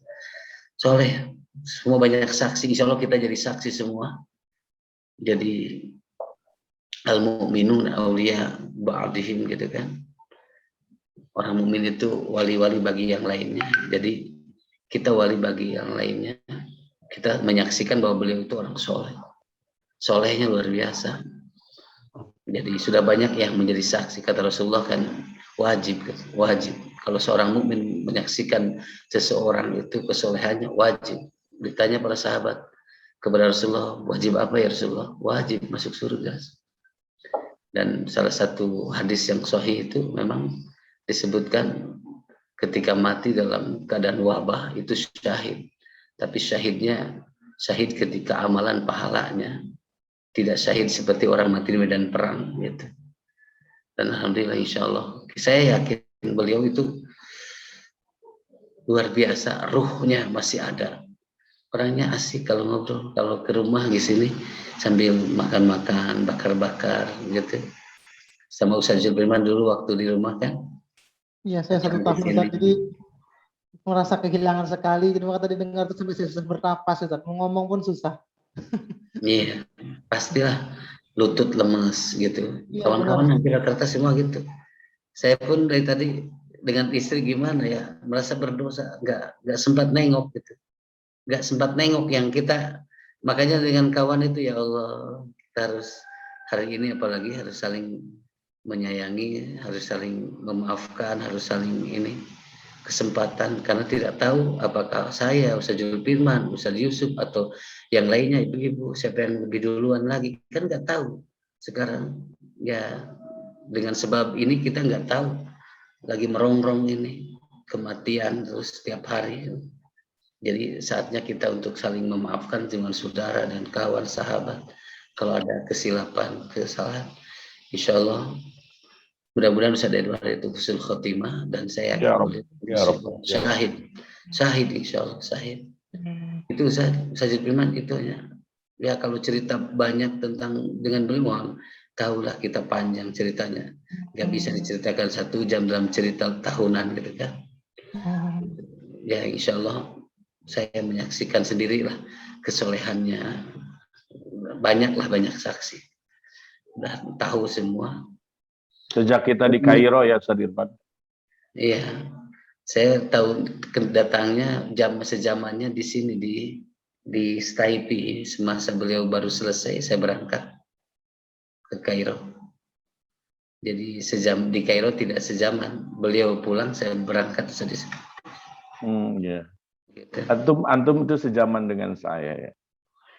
Soleh, semua banyak saksi, insya Allah kita jadi saksi semua. Jadi al-mu'minun awliya ba'dihim gitu kan. Orang mukmin itu wali-wali bagi yang lainnya. Jadi kita wali bagi yang lainnya. Kita menyaksikan bahwa beliau itu orang soleh. Solehnya luar biasa. Jadi sudah banyak yang menjadi saksi. Kata Rasulullah kan wajib. Kalau seorang mukmin menyaksikan seseorang itu kesolehannya, wajib. Ditanya para sahabat kepada Rasulullah, wajib apa ya Rasulullah? Wajib masuk surga. Dan salah satu hadis yang sahih itu memang disebutkan ketika mati dalam keadaan wabah itu syahid. Tapi syahidnya syahid ketika amalan pahalanya, tidak syahid seperti orang mati di medan perang gitu. Dan alhamdulillah insya Allah saya yakin beliau itu luar biasa, ruhnya masih ada. Orangnya asik kalau ngobrol, kalau ke rumah di sini sambil makan-makan, bakar-bakar gitu. Sama Ustaz Zulfirman dulu waktu di rumah kan. Iya, saya 1 tahun jadi merasa kehilangan sekali. Jadi waktu tadi dengar tuh sampai saya susah bernapas, Ustaz. Mau ngomong pun susah. Iya, pastilah lutut lemes gitu. Iya, Kawan-kawan hampir rata-rata semua gitu. Saya pun dari tadi dengan istri gimana ya, merasa berdosa, nggak sempat nengok gitu. Nggak sempat nengok yang kita, makanya dengan kawan itu ya Allah, kita harus hari ini apalagi harus saling menyayangi, harus saling memaafkan, harus saling ini kesempatan, karena tidak tahu apakah saya, Ustaz Zulfirman, Ustaz Yusuf atau yang lainnya ibu-ibu siapa yang lebih duluan lagi, kan nggak tahu. Sekarang ya dengan sebab ini kita nggak tahu, lagi merongrong ini kematian terus setiap hari. Jadi saatnya kita untuk saling memaafkan dengan saudara dan kawan sahabat. Kalau ada kesilapan, kesalahan, insya Allah mudah-mudahan Ustaz Edward itu husnul khotimah, dan saya yakin syahid insya Allah syahid. Itu Ustaz Zulfirman itu ya kalau cerita banyak tentang dengan beliau tahulah kita panjang ceritanya, nggak bisa diceritakan 1 jam dalam cerita tahunan gitu kan. Ya insya Allah saya menyaksikan sendirilah kesolehannya, banyak saksi, udah tahu semua. Sejak kita di Kairo ya Ustaz Irfan. Iya, saya tahu kedatangnya sejamannya di sini di Staipi, semasa beliau baru selesai saya berangkat ke Kairo. Jadi sejam di Kairo tidak sejaman. Beliau pulang saya berangkat sedih. Ya. Gitu. Antum itu sejaman dengan saya ya.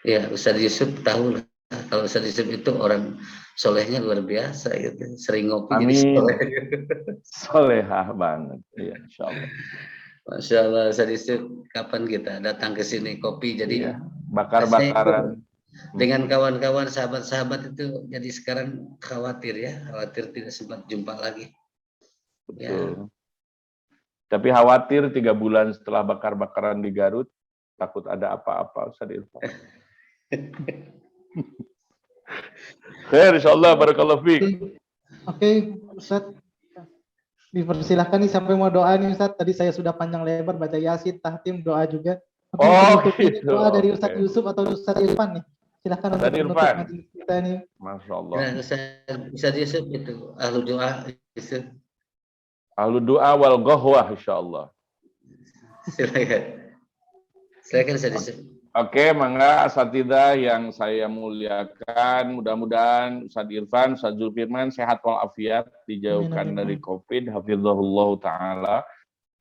Ya, Ustaz Yusuf tahu lah. Kalau Ustaz Yusuf itu orang solehnya luar biasa gitu. Sering ngopi. Amin. Jadi soleh. Solehah banget. Ya, insyaallah. Masya Allah, Ustaz Yusuf, kapan kita datang ke sini kopi jadi ya, bakar-bakaran. Dengan kawan-kawan, sahabat-sahabat itu jadi sekarang khawatir tidak sempat jumpa lagi. Betul. Ya. Tapi khawatir 3 bulan setelah bakar-bakaran di Garut, takut ada apa-apa, Ustaz Irfan. Khair, insyaallah, barakallahu fiik. Oke, Ustaz. Dipersilahkan nih sampai mau doa nih Ustaz. Tadi saya sudah panjang lebar baca Yasin, tahtim, doa juga. Gitu. Doa dari Ustaz Yusuf atau Ustaz Irfan nih. Silahkan untuk menutup majelis kita nih. Masya Allah. Nah, Ustaz Yusuf itu ahlu doa Yusuf. Ahlu doa wal ghahwah insyaallah. Silakan Ustaz Yusuf. Oke, mangga asatidzah yang saya muliakan, mudah-mudahan Ustaz Irfan, Ustaz Zulfirman sehat walafiat, dijauhkan dari Covid, hafizahullah taala,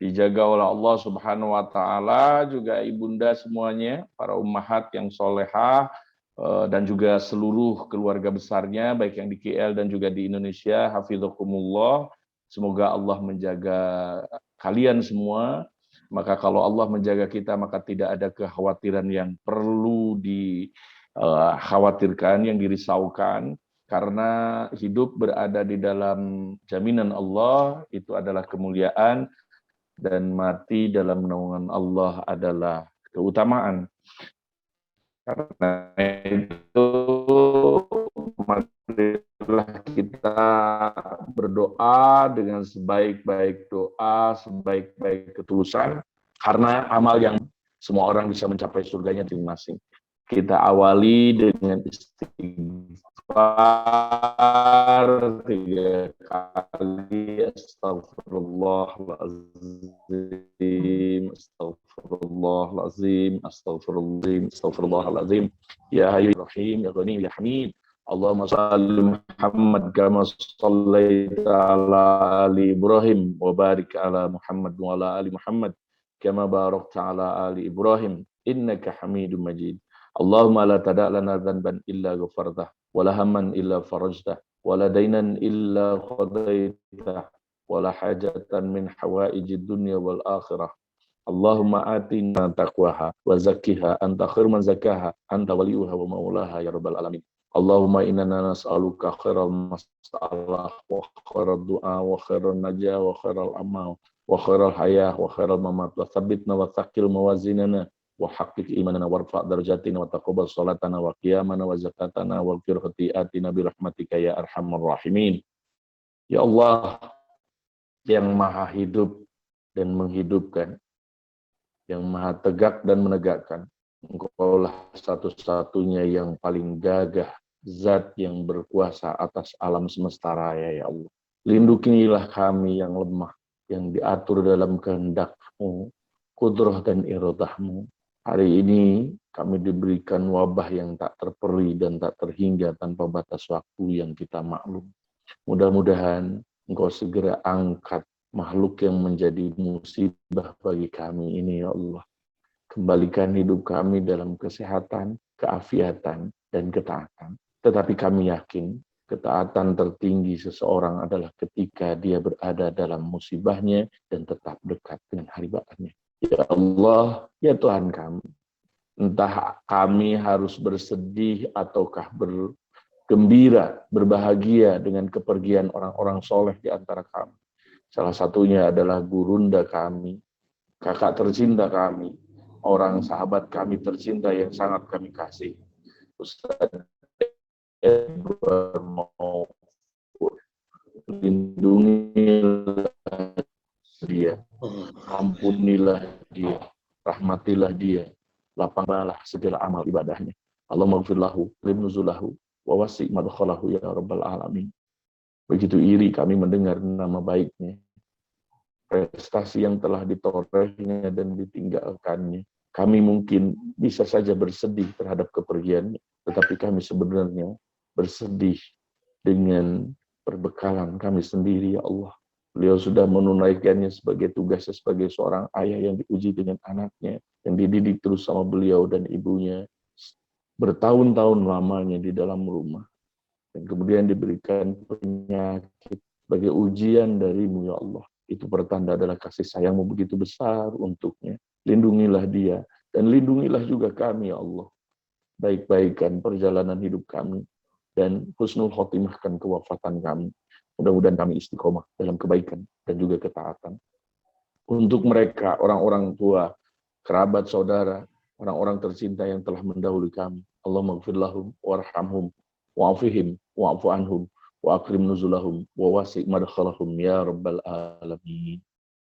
dijaga oleh Allah Subhanahu wa taala, juga ibunda semuanya, para ummahat yang solehah, dan juga seluruh keluarga besarnya, baik yang di KL dan juga di Indonesia, hafizakumullah. Semoga Allah menjaga kalian semua. Maka kalau Allah menjaga kita, maka tidak ada kekhawatiran yang perlu dikhawatirkan, yang dirisaukan. Karena hidup berada di dalam jaminan Allah, itu adalah kemuliaan. Dan mati dalam naungan Allah adalah keutamaan. Karena itu, marilah kita berdoa dengan sebaik-baik doa, sebaik-baik ketulusan, karena amal yang semua orang bisa mencapai surganya masing-masing. Kita awali dengan istighfar 3 kali, astagfirullahaladzim, astagfirullahaladzim, astagfirullahaladzim, astagfirullahaladzim, ya hayyu ya rahim, ya ghani ya hamid. Allahumma salli Muhammad kama sallaita ala ali Ibrahim wa barik ala Muhammad wa ala ali Muhammad kama barakta ala ali Ibrahim innaka Hamidum Majid. Allahumma la tada' lana dhanban illa ghafartah wa la hamman illa farajtah wa la daynan illa qadaitah wa la hajatan min hawaijid dunya wal akhirah. Allahumma atina taqwaha wa zakkiha anta khairu man zakkaha anta waliyuha wa maulaha ya rabbal alamin. Allahumma inna nas'aluka khairal mas'alah wa khairal du'a wa khairal najah wa khairal amal wa khairal hayah wa khairal mamat wa thabbitna wa thaqil mawazinana wa haqqiq imanana warfa' darajatina wa taqabbal salatana wa qiyamana wa zakatana wa ghfir khati'atina bi rahmatika ya arhamar rahimin. Ya Allah yang maha hidup dan menghidupkan, yang maha tegak dan menegakkan, Engkaulah satu-satunya yang paling gagah, zat yang berkuasa atas alam semesta raya, ya Allah. Lindungilah kami yang lemah, yang diatur dalam kehendak-Mu, kudrah dan iradah-Mu. Hari ini kami diberikan wabah yang tak terperi dan tak terhingga tanpa batas waktu yang kita maklum. Mudah-mudahan Engkau segera angkat makhluk yang menjadi musibah bagi kami ini, ya Allah. Kembalikan hidup kami dalam kesehatan, keafiatan, dan ketaatan. Tetapi kami yakin ketaatan tertinggi seseorang adalah ketika dia berada dalam musibahnya dan tetap dekat dengan haribaannya. Ya Allah, ya Tuhan kami, entah kami harus bersedih ataukah bergembira, berbahagia dengan kepergian orang-orang soleh di antara kami. Salah satunya adalah gurunda kami, kakak tercinta kami, orang sahabat kami tercinta yang sangat kami kasih, Ustaz Edward lindungilah dia, ampunilah dia, rahmatilah dia, lapanglah segala amal ibadahnya. Allahumma ghfirlahu limnuzulahu wa wasi' madkhalahu ya rabbal alamin. Begitu iri kami mendengar nama baiknya, prestasi yang telah ditorehnya dan ditinggalkannya. Kami mungkin bisa saja bersedih terhadap kepergiannya, tetapi kami sebenarnya bersedih dengan perbekalan kami sendiri, ya Allah. Beliau sudah menunaikannya sebagai tugasnya sebagai seorang ayah yang diuji dengan anaknya, yang dididik terus sama beliau dan ibunya, bertahun-tahun lamanya di dalam rumah. Dan kemudian diberikan penyakit sebagai ujian darimu, ya Allah. Itu pertanda adalah kasih sayangmu begitu besar untuknya. Lindungilah dia, dan lindungilah juga kami, ya Allah. Baik-baikan perjalanan hidup kami, dan husnul khotimahkan kewafatan kami. Mudah-mudahan kami istiqomah dalam kebaikan dan juga ketaatan. Untuk mereka, orang-orang tua, kerabat, saudara, orang-orang tercinta yang telah mendahului kami. Allahumma ghfir lahum, warhamhum, wa'afihim, wa'afu anhum, wa akrim nuzulahum, wa wasi' madkhalahum, ya rabbal alamin.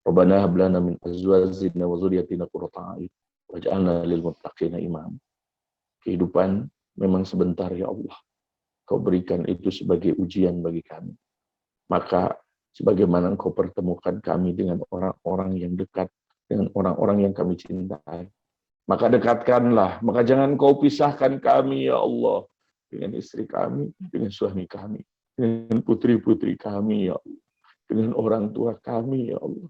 Rabbana hab lana min azwajina wa dzurriyyatina qurrata a'yun waj'alna lil muttaqina imam. Kehidupan memang sebentar, ya Allah. Kau berikan itu sebagai ujian bagi kami. Maka sebagaimana Engkau pertemukan kami dengan orang-orang yang dekat, dengan orang-orang yang kami cintai, maka dekatkanlah, maka jangan Kau pisahkan kami, ya Allah, dengan istri kami, dengan suami kami, dengan putri-putri kami, ya Allah, dengan orang tua kami, ya Allah.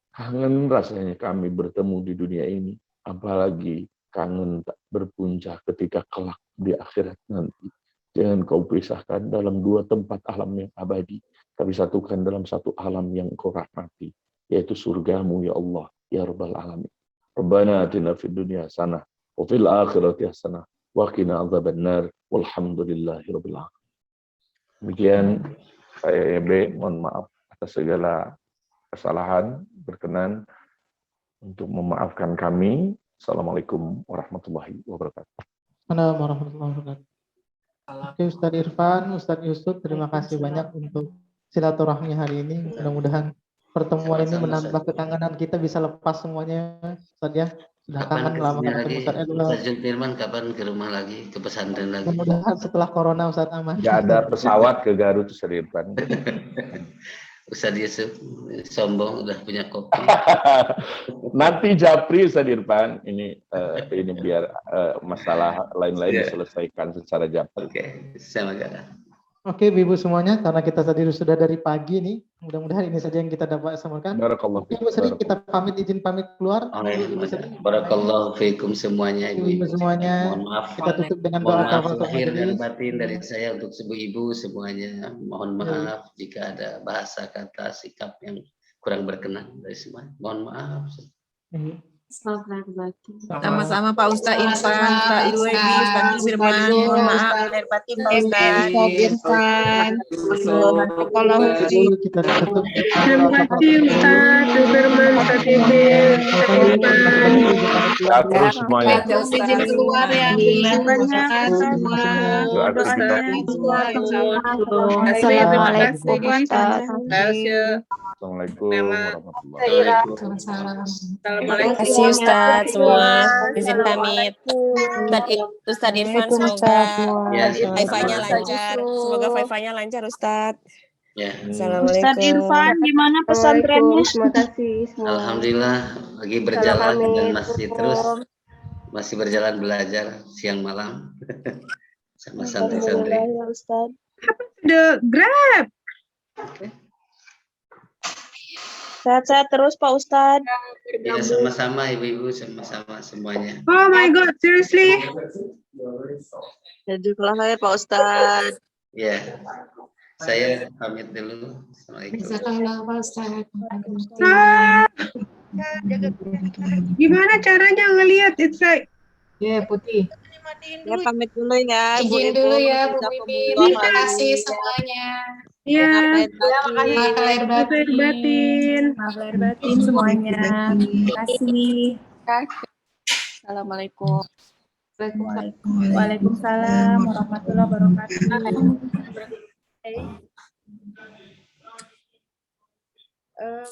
Kangen rasanya kami bertemu di dunia ini, apalagi kangen tak berpuncak ketika kelak di akhirat nanti. Jangan Kau pisahkan dalam dua tempat alam yang abadi, tapi satukan dalam satu alam yang Kau rahmati, yaitu surgamu, ya Allah, ya Rabbal alamin. Rabbana atina fid dunya hasanah wa fil akhirati hasanah wa qina adzabannar walhamdulillahi rabbil alamin. Demikian saya EB, mohon maaf atas segala kesalahan, berkenan untuk memaafkan kami. Assalamualaikum warahmatullahi wabarakatuh. Assalamualaikum warahmatullahi wabarakatuh. Oke, Ustadz Irfan, Ustadz Yusuf, terima kasih banyak untuk silaturahmi hari ini. Mudah-mudahan pertemuan ini menambah kekangenan kita, bisa lepas semuanya, Ustadz ya. Sudah kangen lama ketemu Ustadz Edward. Ustadz Juntirman kapan ke rumah lagi, ke pesantren lagi? Mudah-mudahan setelah corona Ustadz aman. Nggak ada pesawat ke Garut, Ustadz Irfan. Ustadz Yusuf sombong udah punya kopi. Nanti japri Ustadz Irfan, ini biar masalah lain-lain diselesaikan secara japri. Oke, sama gak? Oke, Ibu semuanya, karena kita tadi sudah dari pagi nih, mudah-mudahan ini saja yang kita dapat sampaikan. Barakallahu fiikum. Ibu Sri, kita izin pamit keluar. Barakallahu fiikum semuanya, Ibu semuanya. Mohon maaf. Kita tutup dengan doa kafaratul lahir dan majelis. batin dari saya untuk ibu-ibu semuanya. Mohon maaf jika ada bahasa, kata, sikap yang kurang berkenan dari semuanya. Mohon maaf. Sama-sama Pak Ustadz Irfan, Pak Iwebi, Ustadz Firman, mohon maaf lahir batin Pak Ustadz Irfan. Kita tutup. Terima kasih Ustadz Firman, Ustadz Ibe, Terus semuanya. Izin keluar ya. Assalamualaikum Assalamualaikum warahmatullahi Terima kasih Ustadz semua. Izin pamit. Ustadz Irfan, semoga Faifanya lancar. Semoga Faifanya lancar Ustadz. Ya. Assalamualaikum. Ustadz Irfan, gimana pesantrennya? Terima kasih. Alhamdulillah lagi berjalan dan masih terus berjalan belajar siang malam sama santri-santri. The Grab. Sehat-sehat terus Pak Ustadz. Ya, sama-sama ibu-ibu, sama-sama semuanya. Oh my God, seriously? Jadi lahir Pak Ustadz. Ya, saya pamit dulu. Assalamualaikum. Jazakallah Pak Ustadz. Gimana caranya ngelihat it's like? Ya, putih. Ya pamit dulu ya. Izin dulu ya Bu Mimin. Terima kasih semuanya. Ya, Maaf lahir batin. Maaf lahir batin semuanya. Terima kasih. Assalamualaikum. Waalaikumsalam warahmatullahi wabarakatuh. Um,